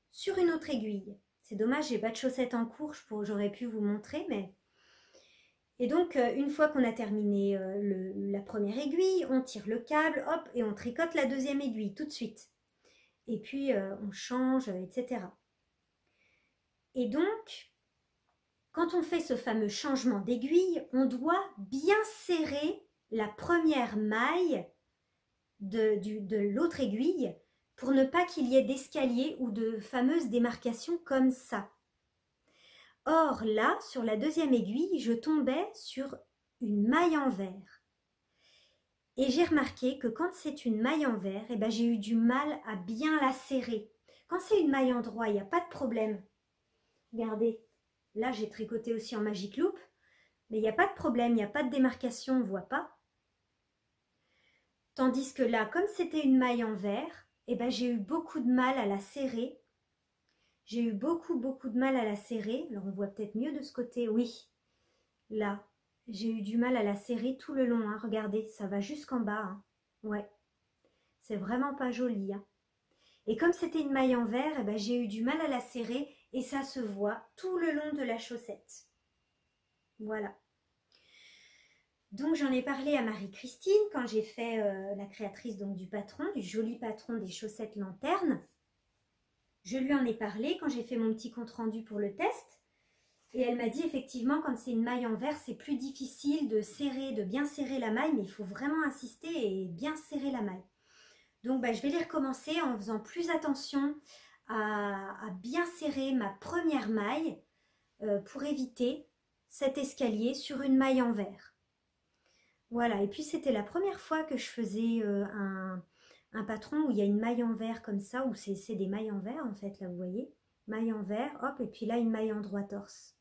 Speaker 1: sur une autre aiguille. C'est dommage, j'ai pas de chaussettes en cours, j'aurais pu vous montrer, mais... Et donc, une fois qu'on a terminé la première aiguille, on tire le câble, hop, et on tricote la deuxième aiguille tout de suite. Et puis, on change, etc. Et donc... quand on fait ce fameux changement d'aiguille, on doit bien serrer la première maille de l'autre aiguille pour ne pas qu'il y ait d'escalier ou de fameuses démarcations comme ça. Or là, sur la deuxième aiguille, je tombais sur une maille en vert. Et j'ai remarqué que quand c'est une maille en vert, j'ai eu du mal à bien la serrer. Quand c'est une maille en droit, il n'y a pas de problème. Regardez. Là, j'ai tricoté aussi en Magic Loop, mais il n'y a pas de problème, il n'y a pas de démarcation, on ne voit pas. Tandis que là, comme c'était une maille en vert, j'ai eu beaucoup de mal à la serrer. J'ai eu beaucoup de mal à la serrer. Alors, on voit peut-être mieux de ce côté, oui. Là, j'ai eu du mal à la serrer tout le long, hein. Regardez, ça va jusqu'en bas, hein. Ouais, c'est vraiment pas joli, hein. Et comme c'était une maille en vert, j'ai eu du mal à la serrer et ça se voit tout le long de la chaussette. Voilà. Donc j'en ai parlé à Marie-Christine quand j'ai fait la créatrice donc, du patron, du joli patron des chaussettes lanternes. Je lui en ai parlé quand j'ai fait mon petit compte rendu pour le test. Et elle m'a dit effectivement quand c'est une maille en vert, c'est plus difficile de serrer, de bien serrer la maille, mais il faut vraiment insister et bien serrer la maille. Donc je vais les recommencer en faisant plus attention à bien serrer ma première maille pour éviter cet escalier sur une maille en vert. Voilà, et puis c'était la première fois que je faisais un patron où il y a une maille en vert comme ça, où c'est des mailles en vert en fait, là vous voyez. Maille en vert, hop, et puis là une maille en droit torse.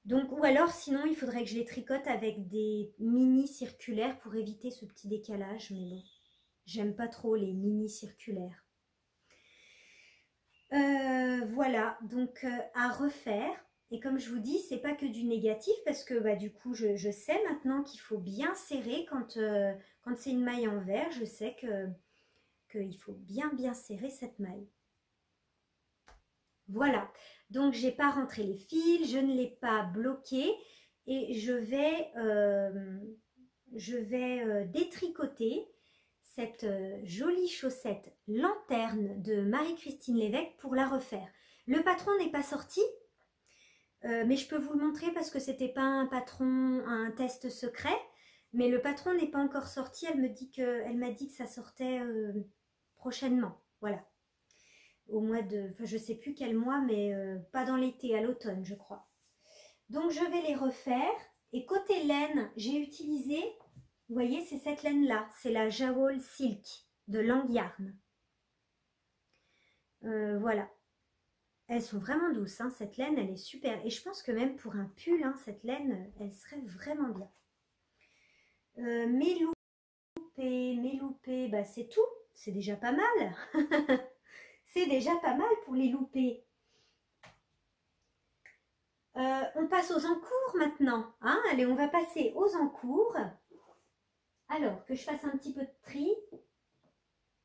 Speaker 1: Donc, ou alors sinon il faudrait que je les tricote avec des mini circulaires pour éviter ce petit décalage, mais bon. J'aime pas trop les mini circulaires. Voilà, donc à refaire. Et comme je vous dis, c'est pas que du négatif parce que du coup, je sais maintenant qu'il faut bien serrer quand c'est une maille en vert. Je sais qu'il faut bien serrer cette maille. Voilà, donc j'ai pas rentré les fils, je ne l'ai pas bloqué et je vais détricoter cette jolie chaussette lanterne de Marie-Christine Lévesque pour la refaire. Le patron n'est pas sorti, mais je peux vous le montrer parce que c'était pas un patron, un test secret. Mais le patron n'est pas encore sorti. Elle m'a dit que ça sortait prochainement. Voilà. Au mois de, enfin je sais plus quel mois, mais pas dans l'été, à l'automne, je crois. Donc je vais les refaire. Et côté laine, j'ai utilisé, vous voyez, c'est cette laine-là. C'est la Jawol Silk de Lang Yarn. Voilà. Elles sont vraiment douces, hein. Cette laine, elle est super. Et je pense que même pour un pull, hein, cette laine, elle serait vraiment bien. Mes loupés, bah c'est tout. C'est déjà pas mal. C'est déjà pas mal pour les loupés. On passe aux encours maintenant. Hein. Allez, on va passer aux encours. Alors, que je fasse un petit peu de tri.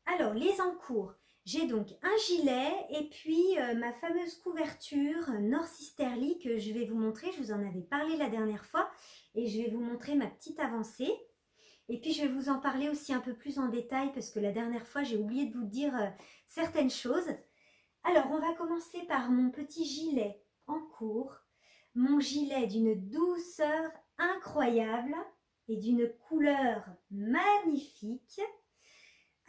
Speaker 1: Alors, les encours. J'ai donc un gilet et puis ma fameuse couverture North Easterly que je vais vous montrer. Je vous en avais parlé la dernière fois et je vais vous montrer ma petite avancée. Et puis je vais vous en parler aussi un peu plus en détail parce que la dernière fois j'ai oublié de vous dire certaines choses. Alors on va commencer par mon petit gilet en cours. Mon gilet d'une douceur incroyable et d'une couleur magnifique.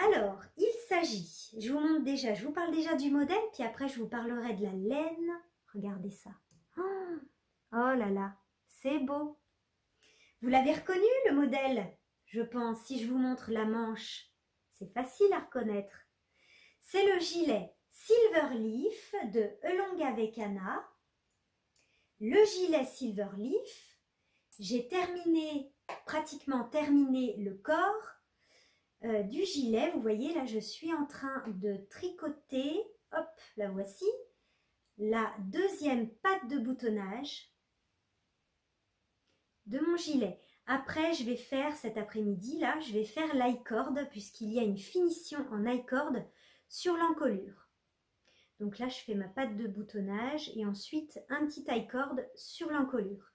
Speaker 1: Alors, il s'agit, je vous montre déjà, je vous parle déjà du modèle, puis après je vous parlerai de la laine. Regardez ça. Oh là là, c'est beau. Vous l'avez reconnu le modèle, je pense, si je vous montre la manche. C'est facile à reconnaître. C'est le gilet Silverleaf de Elonga Vekana. Le gilet Silverleaf, j'ai pratiquement terminé le corps du gilet. Vous voyez, là, je suis en train de tricoter, hop, la voici, la deuxième patte de boutonnage de mon gilet. Après, je vais faire cet après-midi, là, je vais faire l'I-cord puisqu'il y a une finition en I-cord sur l'encolure. Donc là, je fais ma patte de boutonnage et ensuite un petit I-cord sur l'encolure.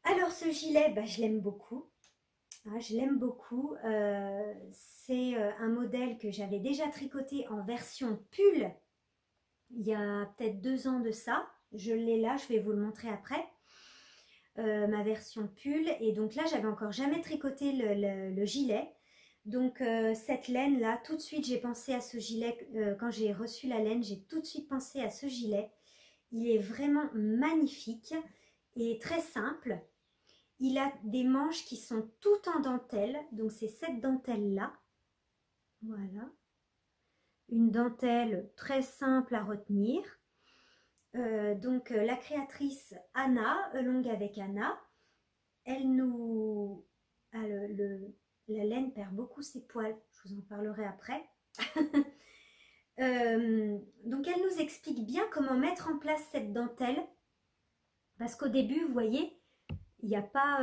Speaker 1: Alors, ce gilet, bah, je l'aime beaucoup. Ah, je l'aime beaucoup. C'est un modèle que j'avais déjà tricoté en version pull il y a peut-être 2 ans de ça. Je l'ai là, je vais vous le montrer après. Ma version pull. Et donc là, j'avais encore jamais tricoté le gilet. Donc cette laine là, tout de suite j'ai pensé à ce gilet. Quand j'ai reçu la laine, j'ai tout de suite pensé à ce gilet. Il est vraiment magnifique et très simple. Il a des manches qui sont toutes en dentelle, donc c'est cette dentelle-là. Voilà. Une dentelle très simple à retenir. Donc la créatrice Anna, Elonga Vekana, elle nous... Ah, la laine perd beaucoup ses poils, je vous en parlerai après. Donc elle nous explique bien comment mettre en place cette dentelle. Parce qu'au début, vous voyez, il n'y a pas...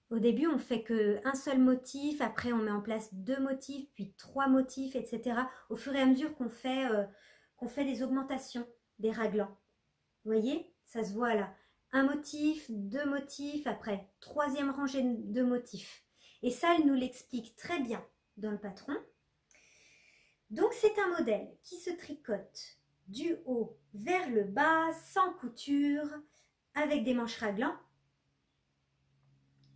Speaker 1: au début, on fait qu'un seul motif, après on met en place 2 motifs, puis 3 motifs, etc. Au fur et à mesure qu'on fait des augmentations, des raglans. Vous voyez, ça se voit là. Un motif, 2 motifs, après 3e rangée de motifs. Et ça, elle nous l'explique très bien dans le patron. Donc c'est un modèle qui se tricote du haut vers le bas, sans couture, avec des manches raglans.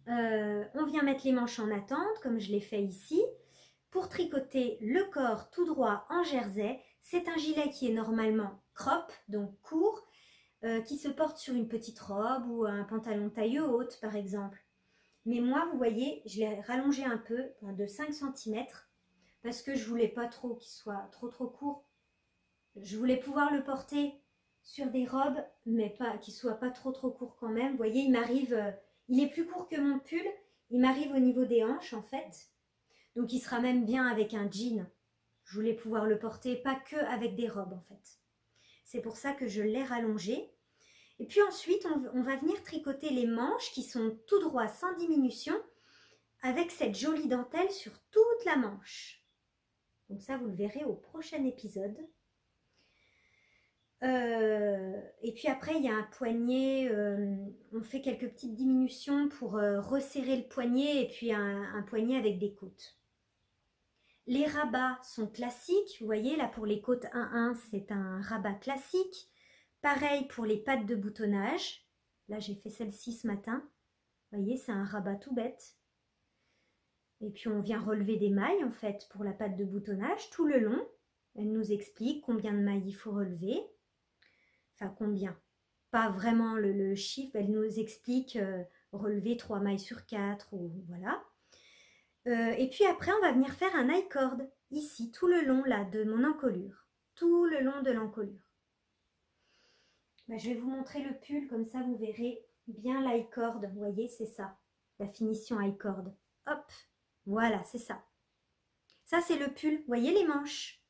Speaker 1: On vient mettre les manches en attente, comme je l'ai fait ici, pour tricoter le corps tout droit en jersey. C'est un gilet qui est normalement crop, donc court, qui se porte sur une petite robe ou un pantalon taille haute, par exemple. Mais moi, vous voyez, je l'ai rallongé un peu, de 5 cm, parce que je voulais pas trop qu'il soit trop court. Je voulais pouvoir le porter sur des robes, mais pas qu'il soit pas trop court quand même. Vous voyez, il m'arrive... il est plus court que mon pull, il m'arrive au niveau des hanches en fait. Donc il sera même bien avec un jean. Je voulais pouvoir le porter pas que avec des robes en fait. C'est pour ça que je l'ai rallongé. Et puis ensuite, on va venir tricoter les manches qui sont tout droit sans diminution avec cette jolie dentelle sur toute la manche. Donc ça, vous le verrez au prochain épisode. Et puis après il y a un poignet, on fait quelques petites diminutions pour resserrer le poignet et puis un poignet avec des côtes. Les rabats sont classiques, vous voyez là pour les côtes 1-1 c'est un rabat classique. Pareil pour les pattes de boutonnage, là j'ai fait celle-ci ce matin, vous voyez c'est un rabat tout bête. Et puis on vient relever des mailles en fait pour la patte de boutonnage tout le long. Elle nous explique combien de mailles il faut relever. Enfin, combien? pas vraiment le chiffre, elle nous explique relever 3 mailles sur 4 ou voilà. Et puis après, on va venir faire un I-cord ici, tout le long là de mon encolure, tout le long de l'encolure. Bah, je vais vous montrer le pull, comme ça vous verrez bien l'i-cord. Vous voyez, c'est ça, la finition i-cord. Hop, voilà, c'est ça. Ça, c'est le pull. Vous voyez les manches?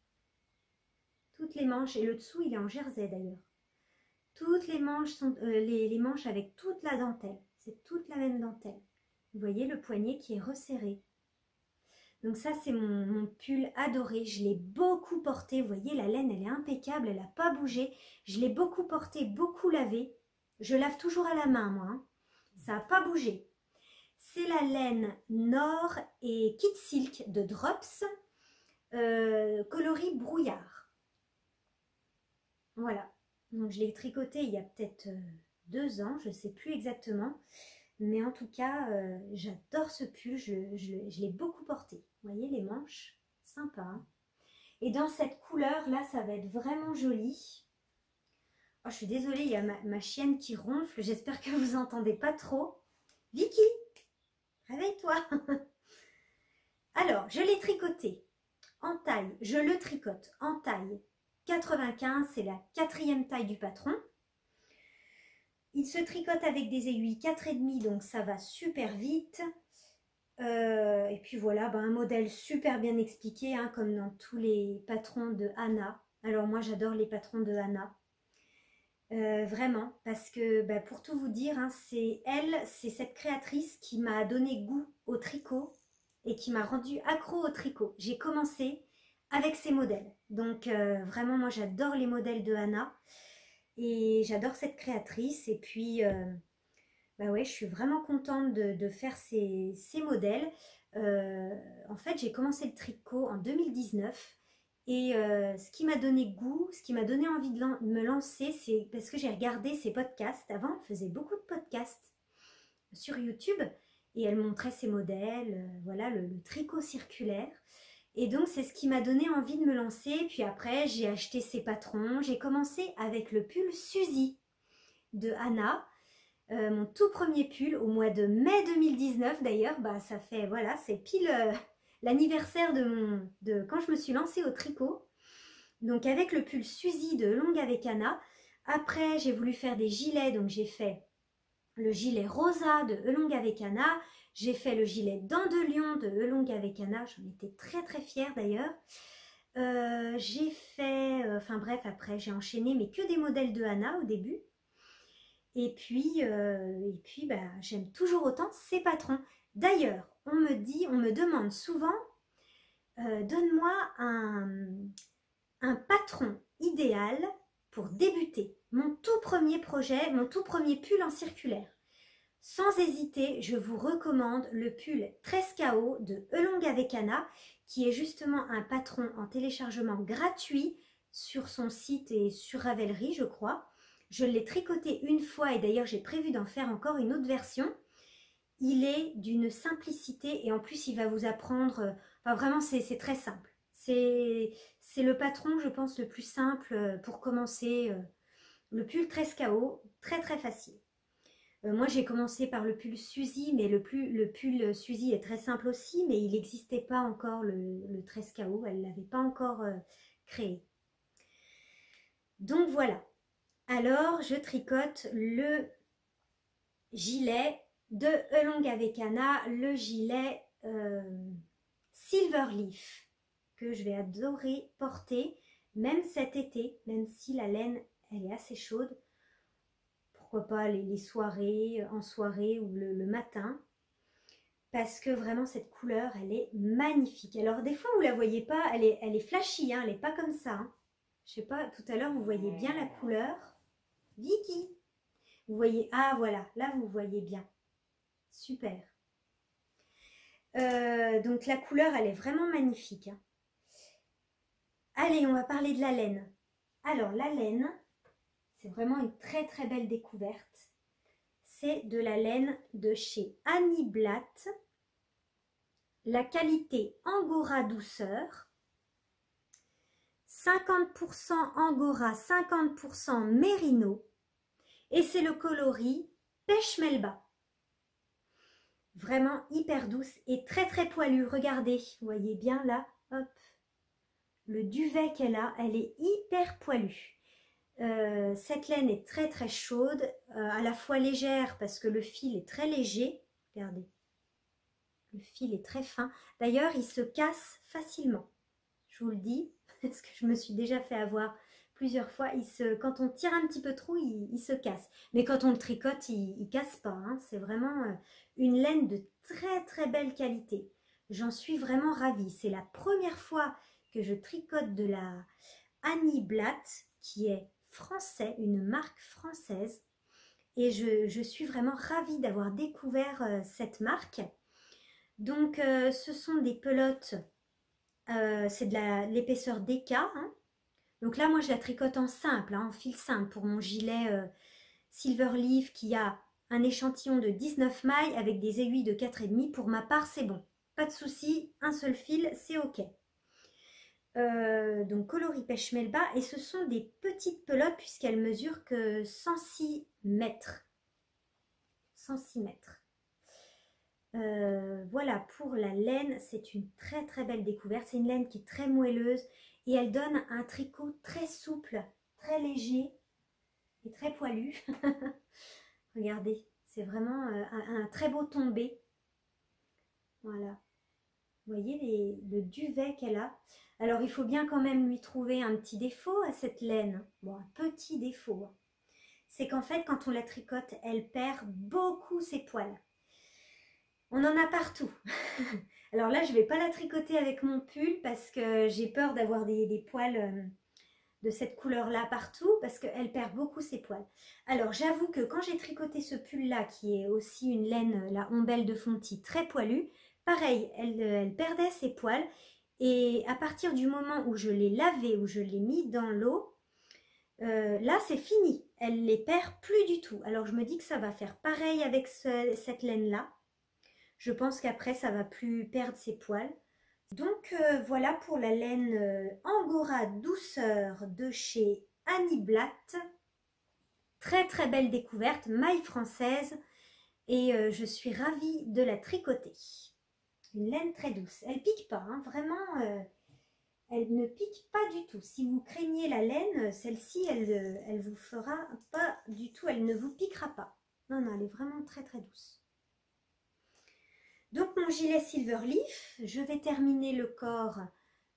Speaker 1: Toutes les manches. Et le dessous, il est en jersey d'ailleurs. Toutes les manches sont les manches avec toute la dentelle. C'est toute la même dentelle. Vous voyez le poignet qui est resserré. Donc ça, c'est mon pull adoré. Je l'ai beaucoup porté. Vous voyez, la laine, elle est impeccable. Elle n'a pas bougé. Je l'ai beaucoup porté, beaucoup lavé. Je lave toujours à la main, moi. Hein. Ça n'a pas bougé. C'est la laine Nord et Kid Silk de Drops, coloris brouillard. Voilà. Donc je l'ai tricoté il y a peut-être 2 ans, je ne sais plus exactement. Mais en tout cas, j'adore ce pull, je l'ai beaucoup porté. Vous voyez les manches, sympa. Hein, et dans cette couleur, là, ça va être vraiment joli. Oh, je suis désolée, il y a ma chienne qui ronfle. J'espère que vous n'entendez pas trop. Vicky, réveille-toi. Alors, je l'ai tricoté en taille. Je le tricote en taille 95, c'est la 4e taille du patron. Il se tricote avec des aiguilles 4,5, donc ça va super vite. Et puis voilà, un modèle super bien expliqué, hein, comme dans tous les patrons de Anna. Alors moi, j'adore les patrons de Anna. Vraiment, parce que pour tout vous dire, hein, c'est cette créatrice qui m'a donné goût au tricot et qui m'a rendu accro au tricot. J'ai commencé avec ces modèles. Donc vraiment, moi j'adore les modèles de Anna. Et j'adore cette créatrice. Et puis, ouais, je suis vraiment contente de faire ces modèles. En fait, j'ai commencé le tricot en 2019. Et ce qui m'a donné goût, ce qui m'a donné envie de me lancer, c'est parce que j'ai regardé ses podcasts. Avant, elle faisait beaucoup de podcasts sur YouTube. Et elle montrait ses modèles, voilà, le tricot circulaire. Et donc, c'est ce qui m'a donné envie de me lancer. Puis après, j'ai acheté ces patrons. J'ai commencé avec le pull Suzy de Anna. Mon tout premier pull au mois de mai 2019. D'ailleurs, ça fait, voilà, c'est pile l'anniversaire de quand je me suis lancée au tricot. Donc, avec le pull Suzy de Longue avec Anna. Après, j'ai voulu faire des gilets. Donc, j'ai fait le gilet Rosa de Longue avec Anna. J'ai fait le gilet Dents de Lion de Longue avec Anna, j'en étais très très fière d'ailleurs. J'ai fait, enfin bref, après j'ai enchaîné, mais que des modèles de Anna au début. Et puis j'aime toujours autant ces patrons. D'ailleurs, on me demande souvent, donne-moi un patron idéal pour débuter. Mon tout premier projet, mon tout premier pull en circulaire. Sans hésiter, je vous recommande le pull 13KO de Elong avec Anna, qui est justement un patron en téléchargement gratuit sur son site et sur Ravelry, je crois. Je l'ai tricoté une fois et d'ailleurs j'ai prévu d'en faire encore une autre version. Il est d'une simplicité et en plus il va vous apprendre, enfin vraiment c'est très simple. C'est le patron, je pense, le plus simple pour commencer. Le pull 13KO, très très facile. Moi, j'ai commencé par le pull Suzy, mais le pull Suzy est très simple aussi, mais il n'existait pas encore le 13KO, elle ne l'avait pas encore créé. Donc voilà. Alors, je tricote le gilet de Elong avec Anna, le gilet Silverleaf, que je vais adorer porter, même cet été, même si la laine, elle est assez chaude. Pourquoi pas les soirées, en soirée ou le matin. Parce que vraiment cette couleur, elle est magnifique. Alors des fois vous la voyez pas, elle est flashy, hein, elle n'est pas comme ça. Hein. Je sais pas, tout à l'heure vous voyez bien la couleur. Vicky, vous voyez, ah voilà, là vous voyez bien. Super. Donc la couleur, elle est vraiment magnifique. Hein. Allez, on va parler de la laine. Alors la laine, c'est vraiment une très très belle découverte. C'est de la laine de chez Annie Blatt. La qualité Angora douceur. 50% Angora, 50% Mérino. Et c'est le coloris Pêche Melba. Vraiment hyper douce et très très poilue. Regardez, vous voyez bien là, hop. Le duvet qu'elle a, elle est hyper poilue. Cette laine est très très chaude, à la fois légère parce que le fil est très léger. Regardez, le fil est très fin. D'ailleurs, il se casse facilement. Je vous le dis, parce que je me suis déjà fait avoir plusieurs fois. Quand on tire un petit peu trop, il se casse. Mais quand on le tricote, il ne casse pas. Hein. C'est vraiment une laine de très très belle qualité. J'en suis vraiment ravie. C'est la première fois que je tricote de la Annie Blatt, qui est français, une marque française. Et je suis vraiment ravie d'avoir découvert cette marque. Donc, ce sont des pelotes, c'est de l'épaisseur DK. Hein. Donc là, moi, je la tricote en simple, hein, en fil simple, pour mon gilet Silver Leaf qui a un échantillon de 19 mailles avec des aiguilles de 4,5. Pour ma part, c'est bon. Pas de souci, un seul fil, c'est OK. Donc coloris Pêche Melba, et ce sont des petites pelotes puisqu'elles mesurent que 106 mètres. 106 mètres. Voilà pour la laine, c'est une très très belle découverte. C'est une laine qui est très moelleuse et elle donne un tricot très souple, très léger et très poilu. Regardez, c'est vraiment un très beau tombé. Voilà. Vous voyez le duvet qu'elle a. Alors, il faut bien quand même lui trouver un petit défaut à cette laine. Bon, un petit défaut. C'est qu'en fait, quand on la tricote, elle perd beaucoup ses poils. On en a partout. Alors là, je ne vais pas la tricoter avec mon pull parce que j'ai peur d'avoir des poils de cette couleur-là partout parce qu'elle perd beaucoup ses poils. Alors, j'avoue que quand j'ai tricoté ce pull-là, qui est aussi une laine, la Ombelle de Fonty, très poilue, pareil, elle perdait ses poils. Et à partir du moment où je l'ai lavé, où je l'ai mis dans l'eau, là c'est fini, elle les perd plus du tout. Alors je me dis que ça va faire pareil avec cette laine-là. Je pense qu'après ça va plus perdre ses poils. Donc voilà pour la laine Angora Douceur de chez Annie Blatt. Très très belle découverte, maille française, et je suis ravie de la tricoter. Une laine très douce, elle pique pas, hein, vraiment, elle ne pique pas du tout. Si vous craignez la laine, celle-ci, elle vous fera pas du tout, elle ne vous piquera pas. Non, non, elle est vraiment très très douce. Donc mon gilet Silver Leaf, je vais terminer le corps,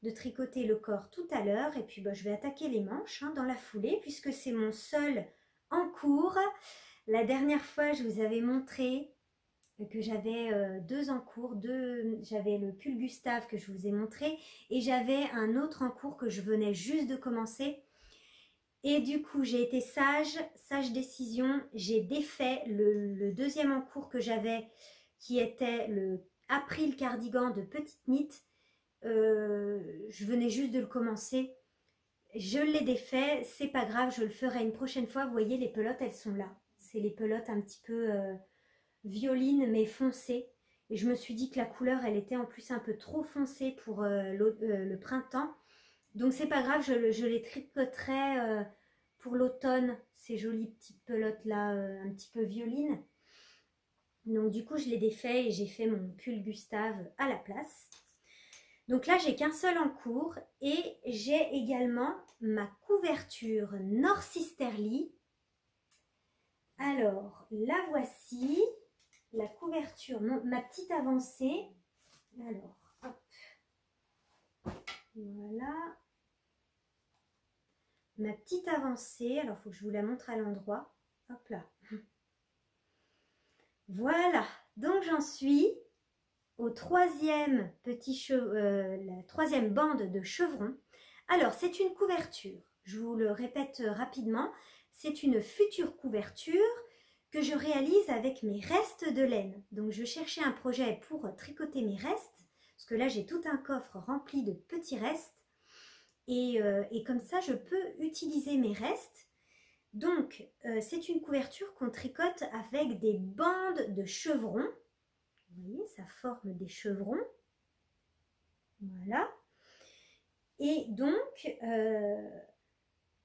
Speaker 1: de tricoter le corps tout à l'heure, et puis je vais attaquer les manches dans la foulée, puisque c'est mon seul en cours. La dernière fois, je vous avais montré que j'avais deux en cours, j'avais le pull Gustave que je vous ai montré et j'avais un autre en cours que je venais juste de commencer, et du coup j'ai été sage décision, j'ai défait le deuxième en cours que j'avais, qui était le April Cardigan de Petite Knit. Je venais juste de le commencer, je l'ai défait, c'est pas grave, je le ferai une prochaine fois. Vous voyez, les pelotes elles sont là, c'est les pelotes un petit peu violine mais foncée, et je me suis dit que la couleur elle était en plus un peu trop foncée pour le printemps, donc c'est pas grave, je les tricoterai pour l'automne, ces jolies petites pelotes là un petit peu violine. Donc du coup je les défait et j'ai fait mon pull Gustave à la place. Donc là j'ai qu'un seul en cours, et j'ai également ma couverture Norsisterly. Alors la voici, la couverture, ma petite avancée. Alors, hop, voilà, ma petite avancée. Alors, il faut que je vous la montre à l'endroit. Hop là. Voilà, donc j'en suis au troisième la troisième bande de chevrons. Alors, c'est une couverture, je vous le répète rapidement, c'est une future couverture que je réalise avec mes restes de laine. Donc je cherchais un projet pour tricoter mes restes, parce que là j'ai tout un coffre rempli de petits restes, et comme ça je peux utiliser mes restes. Donc c'est une couverture qu'on tricote avec des bandes de chevrons. Vous voyez, ça forme des chevrons. Voilà. Et donc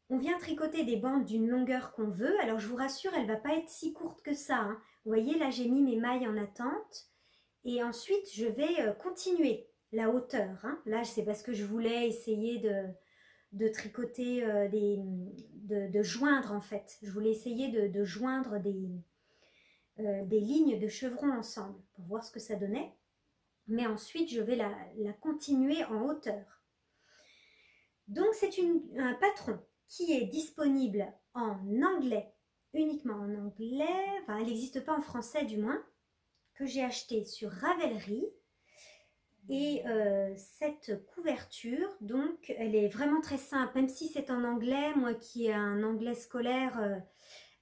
Speaker 1: On vient tricoter des bandes d'une longueur qu'on veut. Alors je vous rassure, elle ne va pas être si courte que ça, hein. Vous voyez, là j'ai mis mes mailles en attente. Et ensuite, je vais continuer la hauteur, hein. Là, c'est parce que je voulais essayer de tricoter, de joindre en fait. Je voulais essayer de joindre des lignes de chevrons ensemble pour voir ce que ça donnait. Mais ensuite, je vais la continuer en hauteur. Donc, c'est un patron qui est disponible en anglais, uniquement en anglais. Enfin, elle n'existe pas en français du moins, que j'ai acheté sur Ravelry. Et cette couverture, donc, elle est vraiment très simple, même si c'est en anglais. Moi qui ai un anglais scolaire,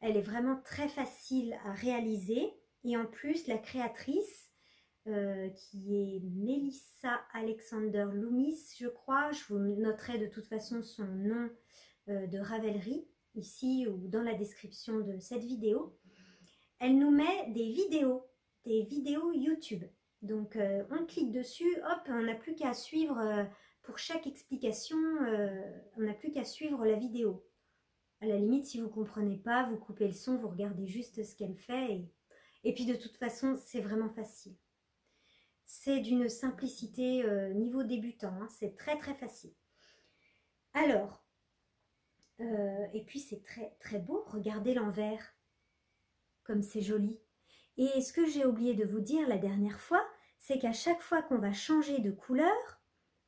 Speaker 1: elle est vraiment très facile à réaliser. Et en plus, la créatrice, qui est Melissa Alexander Loomis, je crois, je vous noterai de toute façon son nom de Ravelry, ici ou dans la description de cette vidéo. Elle nous met des vidéos YouTube. Donc on clique dessus, hop, on n'a plus qu'à suivre, pour chaque explication, on n'a plus qu'à suivre la vidéo. À la limite, si vous ne comprenez pas, vous coupez le son, vous regardez juste ce qu'elle fait. Et puis de toute façon, c'est vraiment facile. C'est d'une simplicité niveau débutant, hein, c'est très très facile. Alors, et puis c'est très très beau, regardez l'envers, comme c'est joli. Et ce que j'ai oublié de vous dire la dernière fois, c'est qu'à chaque fois qu'on va changer de couleur,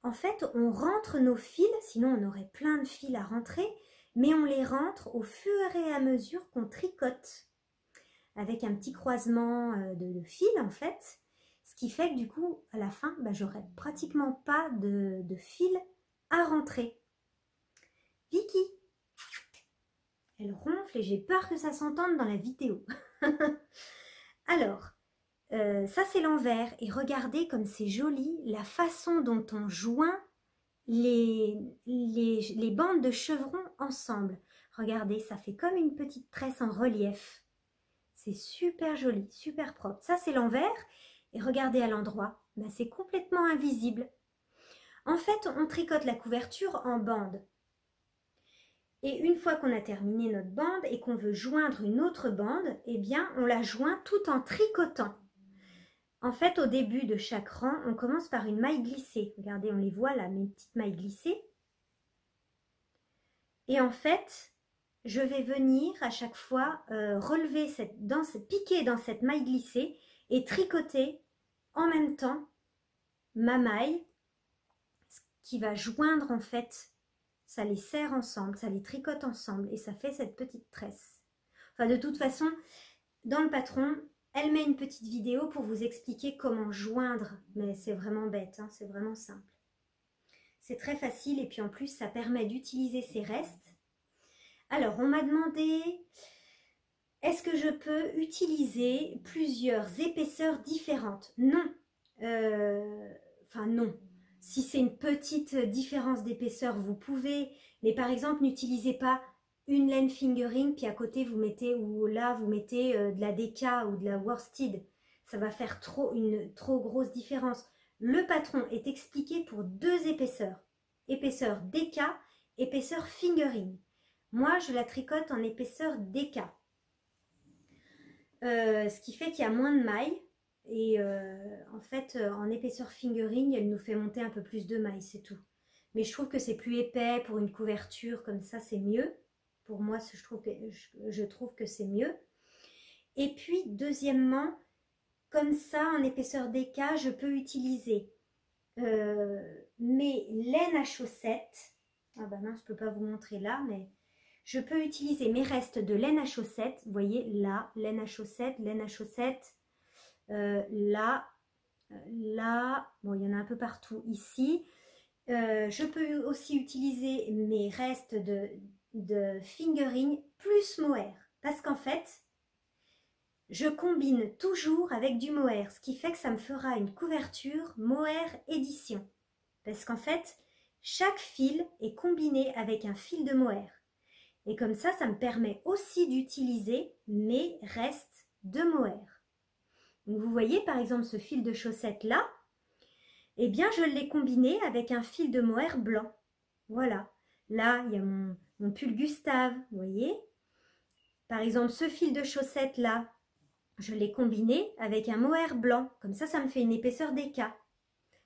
Speaker 1: en fait, on rentre nos fils, sinon on aurait plein de fils à rentrer, mais on les rentre au fur et à mesure qu'on tricote, avec un petit croisement de fils en fait, ce qui fait que du coup, à la fin, bah, j'aurai pratiquement pas de fils à rentrer. Vicky, elle ronfle et j'ai peur que ça s'entende dans la vidéo. Alors, ça c'est l'envers et regardez comme c'est joli la façon dont on joint les bandes de chevrons ensemble. Regardez, ça fait comme une petite tresse en relief. C'est super joli, super propre. Ça c'est l'envers et regardez à l'endroit, ben, c'est complètement invisible. En fait, on tricote la couverture en bande. Et une fois qu'on a terminé notre bande et qu'on veut joindre une autre bande, eh bien on la joint tout en tricotant. En fait, au début de chaque rang, on commence par une maille glissée. Regardez, on les voit là, mes petites mailles glissées. Et en fait, je vais venir à chaque fois relever piquer dans cette maille glissée et tricoter en même temps ma maille, ce qui va joindre en fait, ça les serre ensemble, ça les tricote ensemble et ça fait cette petite tresse. Enfin, de toute façon, dans le patron, elle met une petite vidéo pour vous expliquer comment joindre, mais c'est vraiment bête, hein, c'est vraiment simple. C'est très facile et puis en plus, ça permet d'utiliser ses restes. Alors, on m'a demandé, est-ce que je peux utiliser plusieurs épaisseurs différentes? Non. Enfin, non. Si c'est une petite différence d'épaisseur, vous pouvez. Mais par exemple, n'utilisez pas une laine fingering, puis à côté, vous mettez, ou là, vous mettez de la DK ou de la worsted. Ça va faire une trop grosse différence. Le patron est expliqué pour deux épaisseurs. Épaisseur DK, épaisseur fingering. Moi, je la tricote en épaisseur DK. Ce qui fait qu'il y a moins de mailles. Et en fait, en épaisseur fingering, elle nous fait monter un peu plus de mailles, c'est tout. Mais je trouve que c'est plus épais pour une couverture, comme ça, c'est mieux. Pour moi, je trouve que c'est mieux. Et puis, deuxièmement, comme ça, en épaisseur DK, je peux utiliser mes laines à chaussettes. Ah ben non, je ne peux pas vous montrer là, mais je peux utiliser mes restes de laine à chaussettes. Vous voyez, là, laine à chaussettes, là, bon, il y en a un peu partout ici. Je peux aussi utiliser mes restes de fingering plus mohair. Parce qu'en fait, je combine toujours avec du mohair, ce qui fait que ça me fera une couverture mohair édition. Parce qu'en fait, chaque fil est combiné avec un fil de mohair. Et comme ça me permet aussi d'utiliser mes restes de mohair. Donc vous voyez par exemple ce fil de chaussette là, eh bien je l'ai combiné avec un fil de mohair blanc. Voilà, là il y a mon pull Gustave, vous voyez. Par exemple, ce fil de chaussette là, je l'ai combiné avec un mohair blanc. Comme ça me fait une épaisseur d'écart.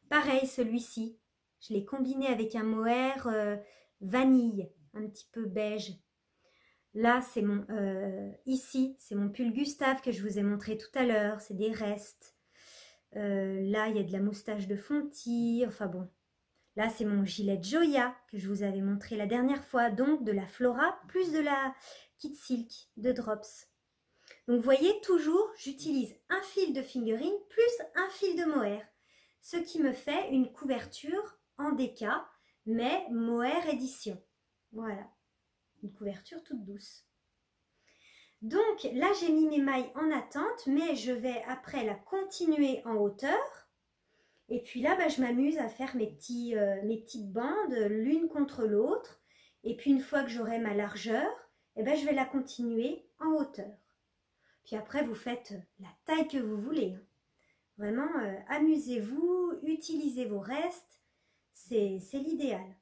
Speaker 1: Pareil, celui-ci, je l'ai combiné avec un mohair vanille, un petit peu beige. Là, c'est mon ici, c'est mon pull Gustave que je vous ai montré tout à l'heure. C'est des restes. Là, il y a de la moustache de Fonty. Enfin bon. Là, c'est mon gilet Joya que je vous avais montré la dernière fois. Donc, de la Flora plus de la Kid Silk de Drops. Donc, vous voyez, toujours, j'utilise un fil de fingering plus un fil de mohair. Ce qui me fait une couverture en déca, mais mohair édition. Voilà. Une couverture toute douce. Donc là, j'ai mis mes mailles en attente, mais je vais après la continuer en hauteur. Et puis là, je m'amuse à faire mes petites bandes l'une contre l'autre. Et puis une fois que j'aurai ma largeur, je vais la continuer en hauteur. Puis après, vous faites la taille que vous voulez. Vraiment, amusez-vous, utilisez vos restes, c'est l'idéal.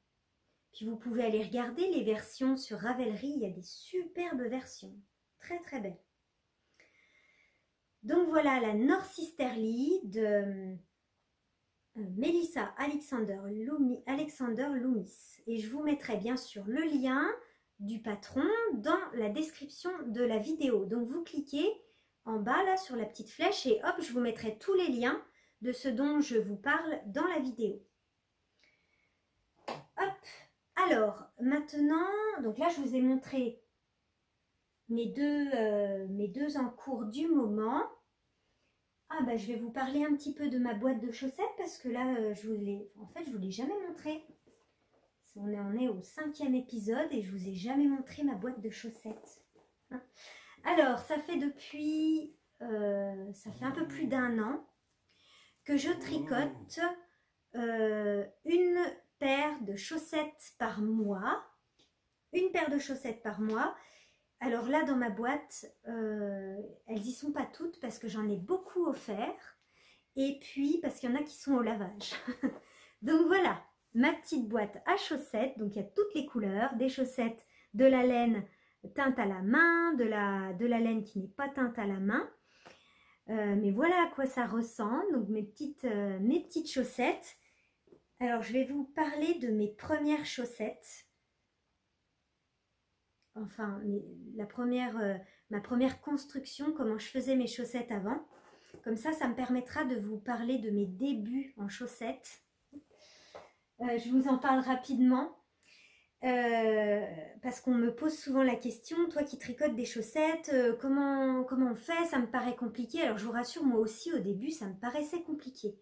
Speaker 1: Puis vous pouvez aller regarder les versions sur Ravelry, il y a des superbes versions, très très belles. Donc voilà la North Easterly de Melissa Alexander Loomis. Et je vous mettrai bien sûr le lien du patron dans la description de la vidéo. Donc vous cliquez en bas là sur la petite flèche et hop, je vous mettrai tous les liens de ce dont je vous parle dans la vidéo. Hop, alors maintenant, donc là je vous ai montré mes deux en cours du moment. Je vais vous parler un petit peu de ma boîte de chaussettes parce que là je vous l'ai jamais montré. On est au 5e épisode et je vous ai jamais montré ma boîte de chaussettes. Alors, ça fait un peu plus d'1 an que je tricote une paire de chaussettes par mois. Une paire de chaussettes par mois. Alors là, dans ma boîte, elles y sont pas toutes parce que j'en ai beaucoup offert. Et puis, parce qu'il y en a qui sont au lavage. Donc voilà, ma petite boîte à chaussettes. Donc il y a toutes les couleurs, des chaussettes de la laine teinte à la main, de la laine qui n'est pas teinte à la main. Mais voilà à quoi ça ressemble. Donc mes petites chaussettes. Alors je vais vous parler de mes premières chaussettes. Enfin, ma première construction, comment je faisais mes chaussettes avant. Comme ça me permettra de vous parler de mes débuts en chaussettes. Je vous en parle rapidement. Parce qu'on me pose souvent la question, toi qui tricotes des chaussettes, comment on fait? Ça me paraît compliqué. Alors je vous rassure, moi aussi au début ça me paraissait compliqué.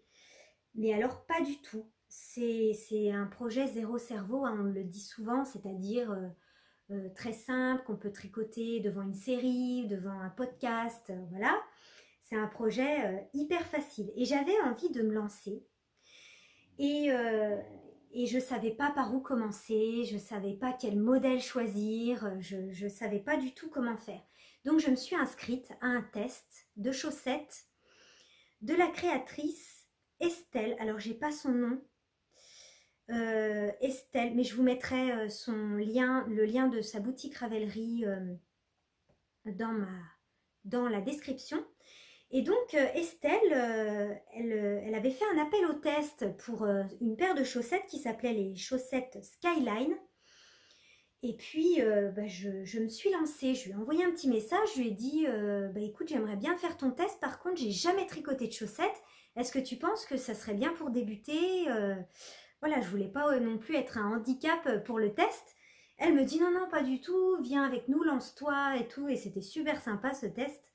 Speaker 1: Mais alors pas du tout. C'est un projet zéro cerveau, hein, on le dit souvent, c'est-à-dire très simple, qu'on peut tricoter devant une série, devant un podcast, voilà. C'est un projet hyper facile. Et j'avais envie de me lancer. Et je ne savais pas par où commencer, je ne savais pas quel modèle choisir, je ne savais pas du tout comment faire. Donc je me suis inscrite à un test de chaussettes de la créatrice Estelle. Alors j'ai pas son nom, Estelle, mais je vous mettrai le lien de sa boutique Ravelry dans la description. Et donc Estelle, elle avait fait un appel au test pour une paire de chaussettes qui s'appelait les chaussettes Skyline. Et puis je me suis lancée, je lui ai envoyé un petit message, je lui ai dit écoute, j'aimerais bien faire ton test, par contre j'ai jamais tricoté de chaussettes, est-ce que tu penses que ça serait bien pour débuter? Voilà, je voulais pas non plus être un handicap pour le test. Elle me dit non, pas du tout, viens avec nous, lance-toi et tout, et c'était super sympa ce test.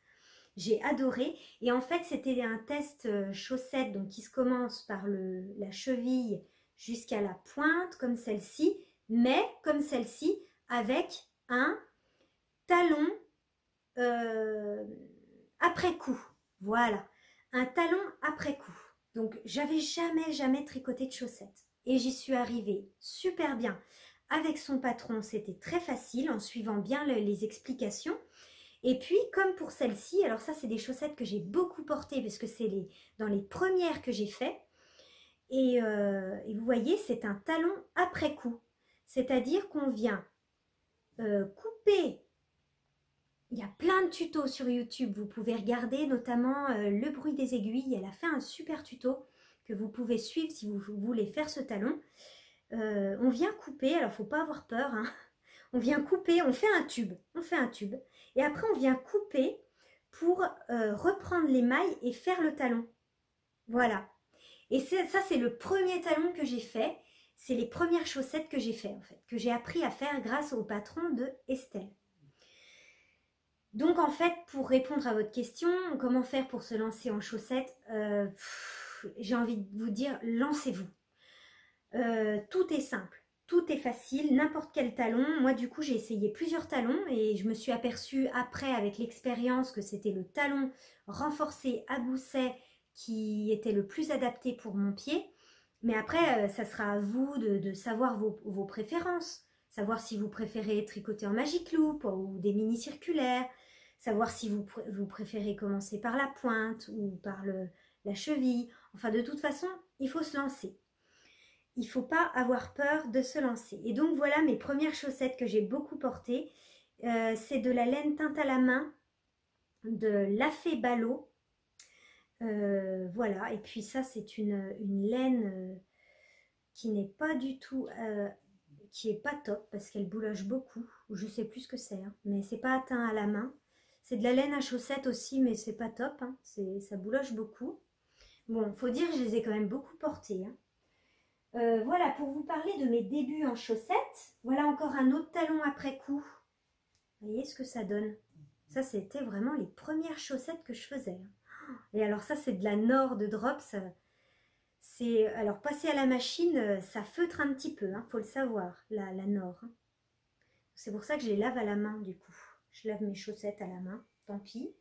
Speaker 1: J'ai adoré. Et en fait, c'était un test chaussette donc qui se commence par la cheville jusqu'à la pointe, comme celle-ci, mais comme celle-ci, avec un talon après coup. Voilà, un talon après coup. Donc, j'avais jamais tricoté de chaussettes. Et j'y suis arrivée super bien. Avec son patron, c'était très facile en suivant bien les explications. Et puis, comme pour celle-ci, alors ça, c'est des chaussettes que j'ai beaucoup portées parce que c'est dans les premières que j'ai fait. Et vous voyez, c'est un talon après coup. C'est-à-dire qu'on vient couper. Il y a plein de tutos sur YouTube, vous pouvez regarder notamment Le bruit des aiguilles, elle a fait un super tuto que vous pouvez suivre si vous voulez faire ce talon. On vient couper, alors faut pas avoir peur, hein. On vient couper, on fait un tube, et après on vient couper pour reprendre les mailles et faire le talon. Voilà. Et ça c'est le premier talon que j'ai fait, c'est les premières chaussettes que j'ai fait en fait, que j'ai appris à faire grâce au patron de Estelle. Donc en fait, pour répondre à votre question, comment faire pour se lancer en chaussettes, j'ai envie de vous dire, lancez-vous. Tout est simple, tout est facile, n'importe quel talon. Moi du coup j'ai essayé plusieurs talons et je me suis aperçue après avec l'expérience que c'était le talon renforcé à gousset qui était le plus adapté pour mon pied. Mais après ça sera à vous de savoir vos préférences, savoir si vous préférez tricoter en magic loop ou des mini circulaires, savoir si vous préférez commencer par la pointe ou par la cheville. Enfin de toute façon il faut se lancer. Il ne faut pas avoir peur de se lancer. Et donc voilà mes premières chaussettes que j'ai beaucoup portées. C'est de la laine teinte à la main de Lafay Ballot. Voilà, et puis ça c'est une laine qui n'est pas du tout, qui est pas top parce qu'elle bouloche beaucoup. Je sais plus ce que c'est, hein, mais c'est pas teint à la main. C'est de la laine à chaussettes aussi, mais c'est pas top, hein, ça bouloche beaucoup. Bon, faut dire que je les ai quand même beaucoup portées, hein. Voilà, pour vous parler de mes débuts en chaussettes, voilà encore un autre talon après coup. Vous voyez ce que ça donne? Ça, c'était vraiment les premières chaussettes que je faisais. Et alors ça, c'est de la Nord de Drops. Alors, passer à la machine, ça feutre un petit peu, hein, faut le savoir, la Nord. C'est pour ça que je les lave à la main, du coup. Je lave mes chaussettes à la main, tant pis.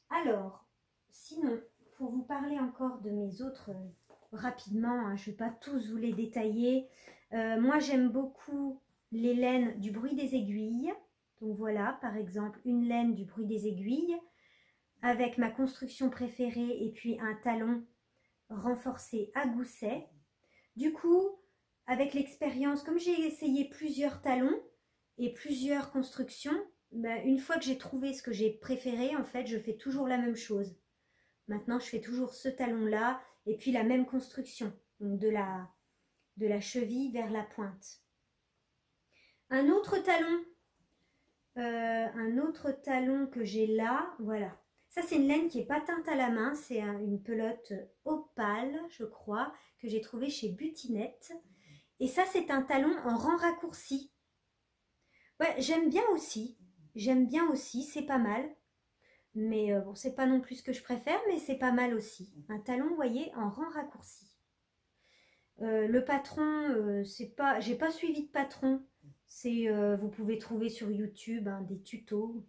Speaker 1: Alors, sinon, pour vous parler encore de mes autres... rapidement, hein, je ne vais pas tous vous les détailler. Moi, j'aime beaucoup les laines du bruit des aiguilles. Donc voilà, par exemple, une laine du bruit des aiguilles avec ma construction préférée et puis un talon renforcé à gousset. Du coup, avec l'expérience, comme j'ai essayé plusieurs talons et plusieurs constructions, ben, une fois que j'ai trouvé ce que j'ai préféré, en fait, je fais toujours la même chose. Maintenant, je fais toujours ce talon-là et puis la même construction, donc de la cheville vers la pointe. Un autre talon que j'ai là, voilà. Ça, c'est une laine qui n'est pas teinte à la main, c'est une pelote opale, je crois, que j'ai trouvé chez Butinette. Et ça, c'est un talon en rang raccourci. Ouais, j'aime bien aussi, c'est pas mal. Mais bon, c'est pas non plus ce que je préfère, mais c'est pas mal aussi. Un talon, vous voyez, en rang raccourci. Le patron, j'ai pas suivi de patron. Vous pouvez trouver sur YouTube hein, des tutos.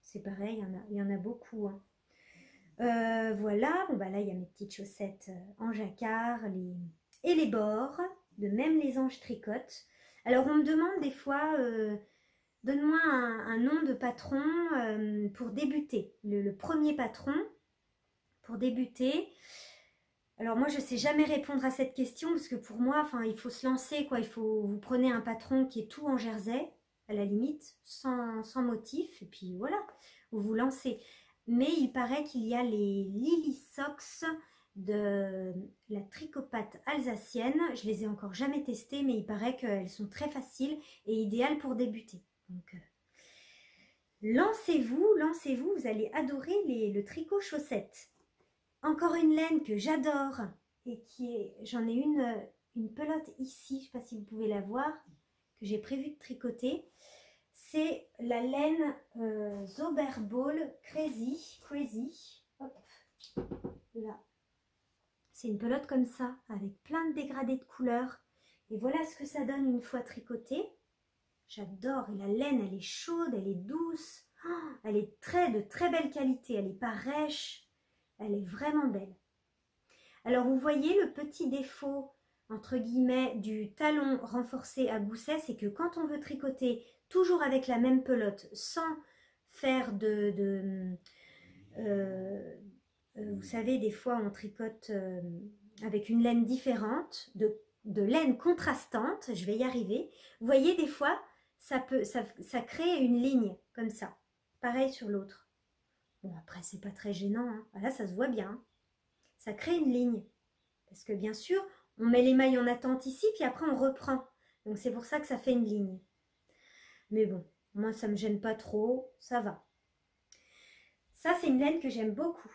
Speaker 1: C'est pareil, il y en a beaucoup. Hein. Voilà, bon bah là il y a mes petites chaussettes en jacquard et les bords, de même les anges tricotent. Alors on me demande des fois... donne-moi un nom de patron pour débuter. Le premier patron pour débuter. Alors moi, je ne sais jamais répondre à cette question parce que pour moi, enfin, il faut se lancer, quoi. Vous prenez un patron qui est tout en jersey, à la limite, sans motif, et puis voilà, vous vous lancez. Mais il paraît qu'il y a les Lily Socks de la tricopate alsacienne. Je les ai encore jamais testées, mais il paraît qu'elles sont très faciles et idéales pour débuter. Donc, lancez-vous, vous allez adorer le tricot chaussette. Encore une laine que j'adore et j'en ai une pelote ici, je ne sais pas si vous pouvez la voir, que j'ai prévu de tricoter. C'est la laine Zoberball Crazy. Hop, là. C'est une pelote comme ça, avec plein de dégradés de couleurs. Et voilà ce que ça donne une fois tricotée. J'adore, et la laine, elle est chaude, elle est douce, oh, elle est de très belle qualité, elle n'est pas rêche, elle est vraiment belle. Alors vous voyez le petit défaut, entre guillemets, du talon renforcé à gousset, c'est que quand on veut tricoter toujours avec la même pelote, sans faire vous savez, des fois on tricote avec une laine différente, de laine contrastante, je vais y arriver. Vous voyez, des fois, ça crée une ligne comme ça. Pareil sur l'autre. Bon, après, c'est pas très gênant, hein. Là, ça se voit bien, hein. Ça crée une ligne. Parce que bien sûr, on met les mailles en attente ici, puis après on reprend. Donc c'est pour ça que ça fait une ligne. Mais bon, moi ça me gêne pas trop, ça va. Ça c'est une laine que j'aime beaucoup.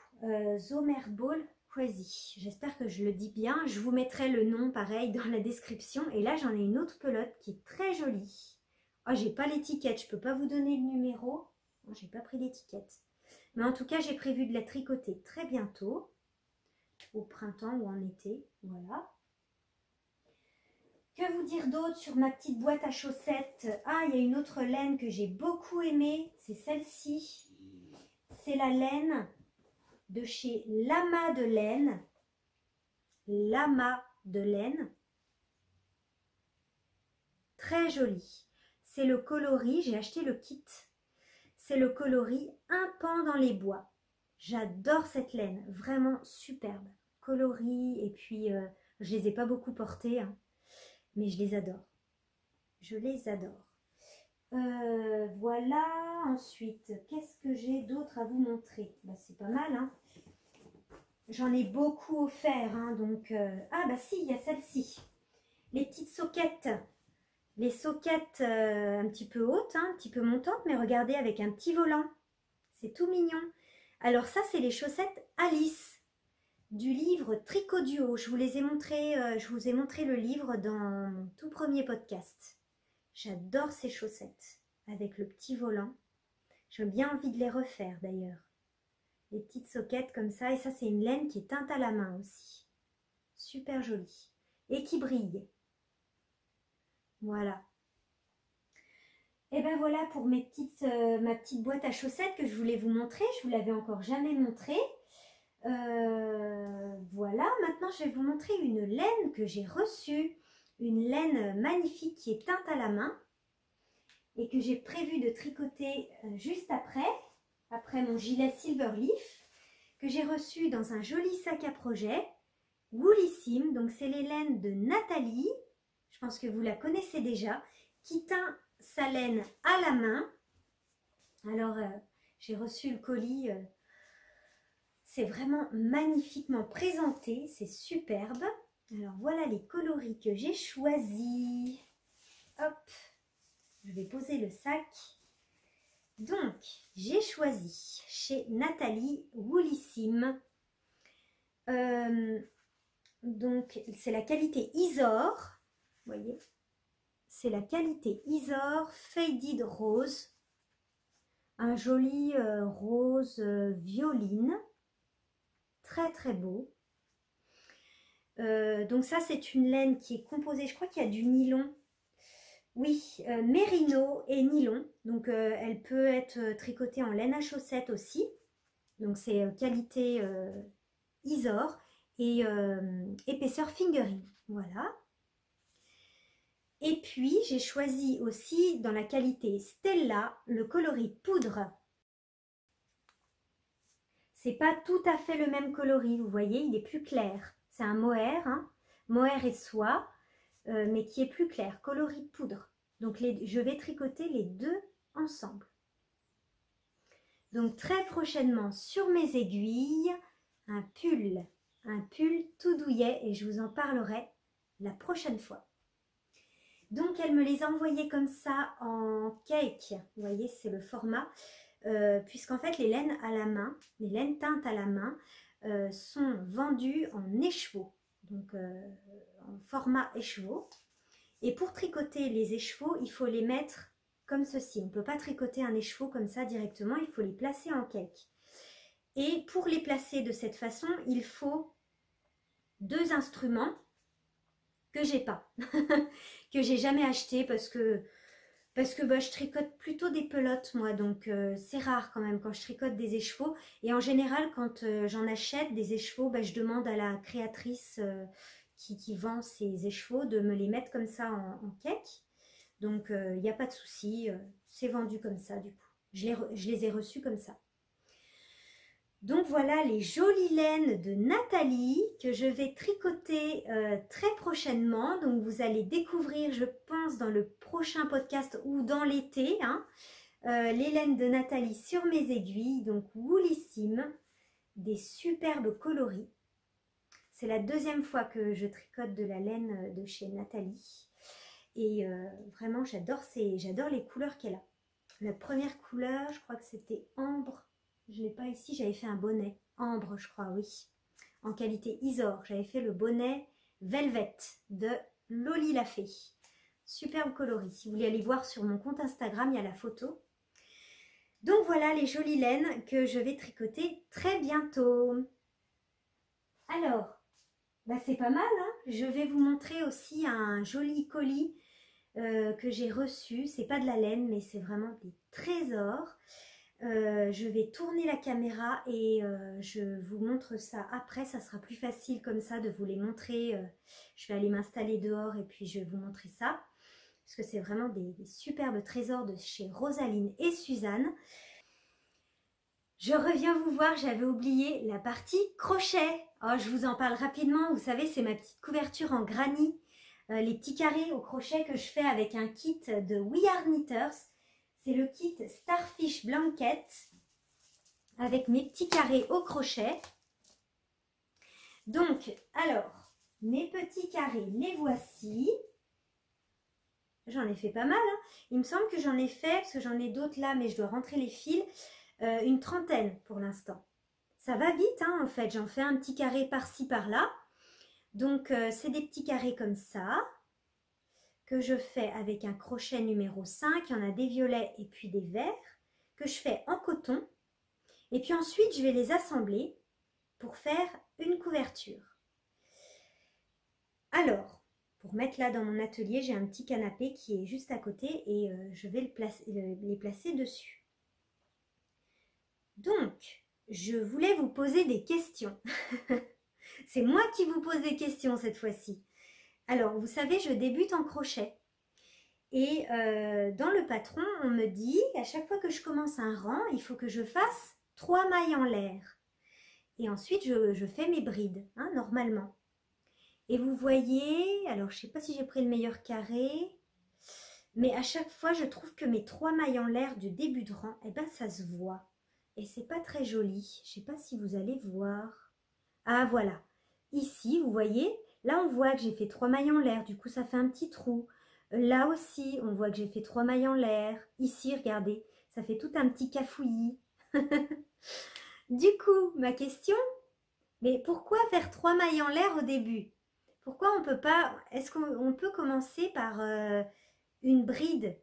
Speaker 1: Zomerball Crazy. J'espère que je le dis bien. Je vous mettrai le nom pareil dans la description. Et là j'en ai une autre pelote qui est très jolie. Oh, j'ai pas l'étiquette, je peux pas vous donner le numéro. Non, j'ai pas pris l'étiquette. Mais en tout cas, j'ai prévu de la tricoter très bientôt. Au printemps ou en été, voilà. Que vous dire d'autre sur ma petite boîte à chaussettes? Ah, il y a une autre laine que j'ai beaucoup aimée, c'est celle-ci. C'est la laine de chez Lama de laine. Lama de laine. Très jolie. C'est le coloris, j'ai acheté le kit. C'est le coloris Un pan dans les bois. J'adore cette laine, vraiment superbe. Coloris, et puis je les ai pas beaucoup portées, hein, mais je les adore. Je les adore. Voilà, ensuite, qu'est-ce que j'ai d'autre à vous montrer? Bah, c'est pas mal, hein. J'en ai beaucoup offert, hein, donc... Ah bah si, il y a celle-ci. Les petites soquettes. Les soquettes un petit peu hautes, hein, un petit peu montantes, mais regardez, avec un petit volant. C'est tout mignon. Alors ça, c'est les chaussettes Alice du livre Tricot Duo. Je vous les ai montré, je vous ai montré le livre dans mon tout premier podcast. J'adore ces chaussettes avec le petit volant. J'ai bien envie de les refaire d'ailleurs. Les petites soquettes comme ça. Et ça, c'est une laine qui est teinte à la main aussi. Super jolie. Et qui brille. Voilà. Et ben voilà pour ma petite boîte à chaussettes que je voulais vous montrer. Je vous l'avais encore jamais montré. Voilà, maintenant je vais vous montrer une laine que j'ai reçue. Une laine magnifique qui est teinte à la main. Et que j'ai prévu de tricoter juste après mon gilet Silverleaf. Que j'ai reçu dans un joli sac à projet. Woolissime, donc c'est les laines de Nathalie. Je pense que vous la connaissez déjà. Qui teint sa laine à la main. Alors, j'ai reçu le colis. C'est vraiment magnifiquement présenté. C'est superbe. Alors, voilà les coloris que j'ai choisis. Hop, je vais poser le sac. Donc, j'ai choisi chez Nathalie Woolissime. Donc, c'est la qualité Isor. Vous voyez ? C'est la qualité Isor Faded Rose. Un joli rose violine. Très très beau. Donc ça, c'est une laine qui est composée, je crois qu'il y a du nylon. Oui, mérino et nylon. Donc elle peut être tricotée en laine à chaussettes aussi. Donc c'est qualité Isor et épaisseur fingering. Voilà. Et puis, j'ai choisi aussi dans la qualité Stella le coloris poudre. C'est pas tout à fait le même coloris, vous voyez, il est plus clair. C'est un mohair, hein, mohair et soie, mais qui est plus clair, coloris poudre. Donc, je vais tricoter les deux ensemble. Donc, très prochainement, sur mes aiguilles, un pull tout douillet et je vous en parlerai la prochaine fois. Donc, elle me les a envoyés comme ça en cake. Vous voyez, c'est le format. Puisqu'en fait, les laines à la main, les laines teintes à la main, sont vendues en écheveau. Donc, en format écheveau. Et pour tricoter les écheveaux, il faut les mettre comme ceci. On ne peut pas tricoter un écheveau comme ça directement. Il faut les placer en cake. Et pour les placer de cette façon, il faut deux instruments que j'ai pas, que j'ai jamais acheté parce que bah, je tricote plutôt des pelotes moi, donc c'est rare quand même quand je tricote des écheveaux. Et en général, quand j'en achète des écheveaux, bah, je demande à la créatrice qui vend ces écheveaux de me les mettre comme ça en cake. Donc il n'y a pas de souci, c'est vendu comme ça du coup. Je les ai reçus comme ça. Donc voilà les jolies laines de Nathalie que je vais tricoter très prochainement. Donc vous allez découvrir, je pense, dans le prochain podcast ou dans l'été, hein, les laines de Nathalie sur mes aiguilles. Donc woolissime, des superbes coloris. C'est la deuxième fois que je tricote de la laine de chez Nathalie. Et vraiment, j'adore les couleurs qu'elle a. La première couleur, je crois que c'était ambre. Je ne l'ai pas ici, j'avais fait un bonnet. Ambre, je crois, oui. En qualité Isor. J'avais fait le bonnet Velvet de Loli la Fée. Superbe coloris. Si vous voulez aller voir sur mon compte Instagram, il y a la photo. Donc voilà les jolies laines que je vais tricoter très bientôt. Alors, c'est pas mal, hein. Je vais vous montrer aussi un joli colis que j'ai reçu. C'est pas de la laine, mais c'est vraiment des trésors. Je vais tourner la caméra et je vous montre ça après. Ça sera plus facile comme ça de vous les montrer. Je vais aller m'installer dehors et puis je vais vous montrer ça. Parce que c'est vraiment des superbes trésors de chez Rosaline et Suzanne. Je reviens vous voir, j'avais oublié la partie crochet. Oh, je vous en parle rapidement. Vous savez, c'est ma petite couverture en granit. Les petits carrés au crochet que je fais avec un kit de We Are Knitters. C'est le kit Starfish Blanket avec mes petits carrés au crochet. Donc, alors, mes petits carrés, les voici. J'en ai fait pas mal, hein. Il me semble que j'en ai fait, parce que j'en ai d'autres là, mais je dois rentrer les fils, une trentaine pour l'instant. Ça va vite, hein, en fait. J'en fais un petit carré par-ci, par-là. Donc, c'est des petits carrés comme ça, que je fais avec un crochet numéro 5. Il y en a des violets et puis des verts, que je fais en coton. Et puis ensuite, je vais les assembler pour faire une couverture. Alors, pour mettre là dans mon atelier, j'ai un petit canapé qui est juste à côté et je vais les placer dessus. Donc, je voulais vous poser des questions. C'est moi qui vous pose des questions cette fois-ci. Alors, vous savez, je débute en crochet. Et dans le patron, on me dit, à chaque fois que je commence un rang, il faut que je fasse 3 mailles en l'air. Et ensuite, je fais mes brides, hein, normalement. Et vous voyez, alors je ne sais pas si j'ai pris le meilleur carré, mais à chaque fois, je trouve que mes 3 mailles en l'air du début de rang, eh ben, ça se voit. Et c'est pas très joli. Je ne sais pas si vous allez voir. Ah, voilà. Ici, vous voyez, là, on voit que j'ai fait 3 mailles en l'air. Du coup, ça fait un petit trou. Là aussi, on voit que j'ai fait 3 mailles en l'air. Ici, regardez, ça fait tout un petit cafouillis. Du coup, ma question, mais pourquoi faire 3 mailles en l'air au début? Pourquoi on peut pas, est-ce qu'on peut commencer par une bride?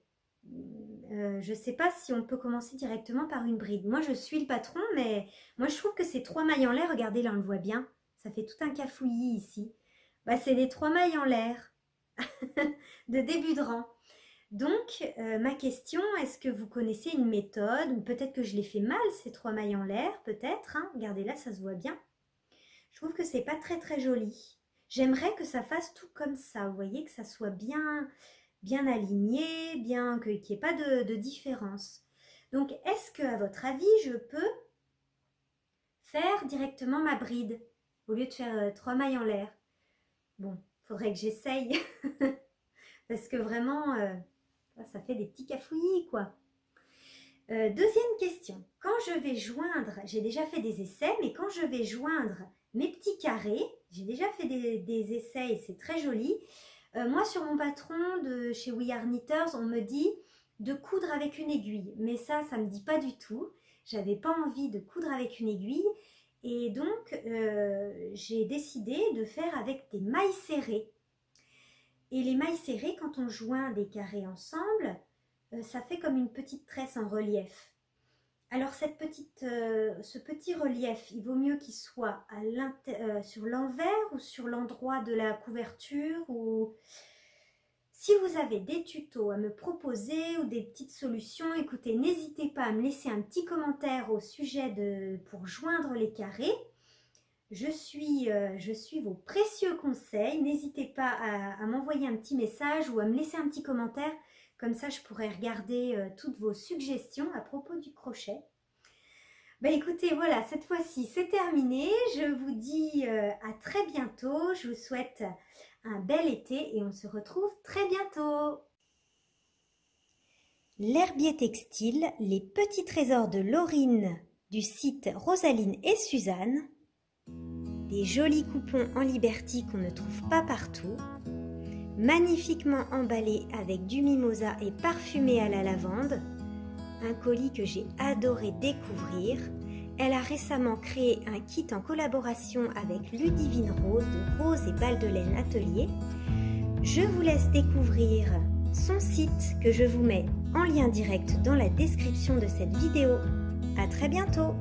Speaker 1: Je ne sais pas si on peut commencer directement par une bride. Moi, je suis le patron, mais moi, je trouve que ces 3 mailles en l'air, regardez, là, on le voit bien. Ça fait tout un cafouillis ici. C'est les 3 mailles en l'air de début de rang. Donc, ma question, est-ce que vous connaissez une méthode? Ou peut-être que je l'ai fait mal, ces 3 mailles en l'air, peut-être. Hein. Regardez là, ça se voit bien. Je trouve que c'est pas très très joli. J'aimerais que ça fasse tout comme ça. Vous voyez, que ça soit bien aligné, bien qu'il n'y ait pas de différence. Donc, est-ce que, à votre avis, je peux faire directement ma bride au lieu de faire 3 mailles en l'air? Bon, il faudrait que j'essaye. Parce que vraiment, ça fait des petits cafouillis, quoi. Deuxième question. Quand je vais joindre, j'ai déjà fait des essais, mais quand je vais joindre mes petits carrés, j'ai déjà fait des essais et c'est très joli. Moi, sur mon patron de chez We Are Knitters, on me dit de coudre avec une aiguille. Mais ça ne me dit pas du tout. J'avais pas envie de coudre avec une aiguille. Et donc, j'ai décidé de faire avec des mailles serrées. Et les mailles serrées, quand on joint des carrés ensemble, ça fait comme une petite tresse en relief. Alors ce petit relief, il vaut mieux qu'il soit sur l'envers ou sur l'endroit de la couverture. Ou si vous avez des tutos à me proposer ou des petites solutions, écoutez, n'hésitez pas à me laisser un petit commentaire au sujet pour joindre les carrés. Je suis vos précieux conseils. N'hésitez pas à m'envoyer un petit message ou à me laisser un petit commentaire. Comme ça, je pourrais regarder toutes vos suggestions à propos du crochet. Bah écoutez, voilà, cette fois-ci c'est terminé. Je vous dis à très bientôt. Je vous souhaite un bel été et on se retrouve très bientôt. L'herbier textile, les petits trésors de Laurine du site Rosaline et Suzanne. Des jolis coupons en Liberty qu'on ne trouve pas partout. Magnifiquement emballés avec du mimosa et parfumé à la lavande. Un colis que j'ai adoré découvrir. Elle a récemment créé un kit en collaboration avec Ludivine Rose de Rose et Balles de Laine Atelier. Je vous laisse découvrir son site que je vous mets en lien direct dans la description de cette vidéo. À très bientôt!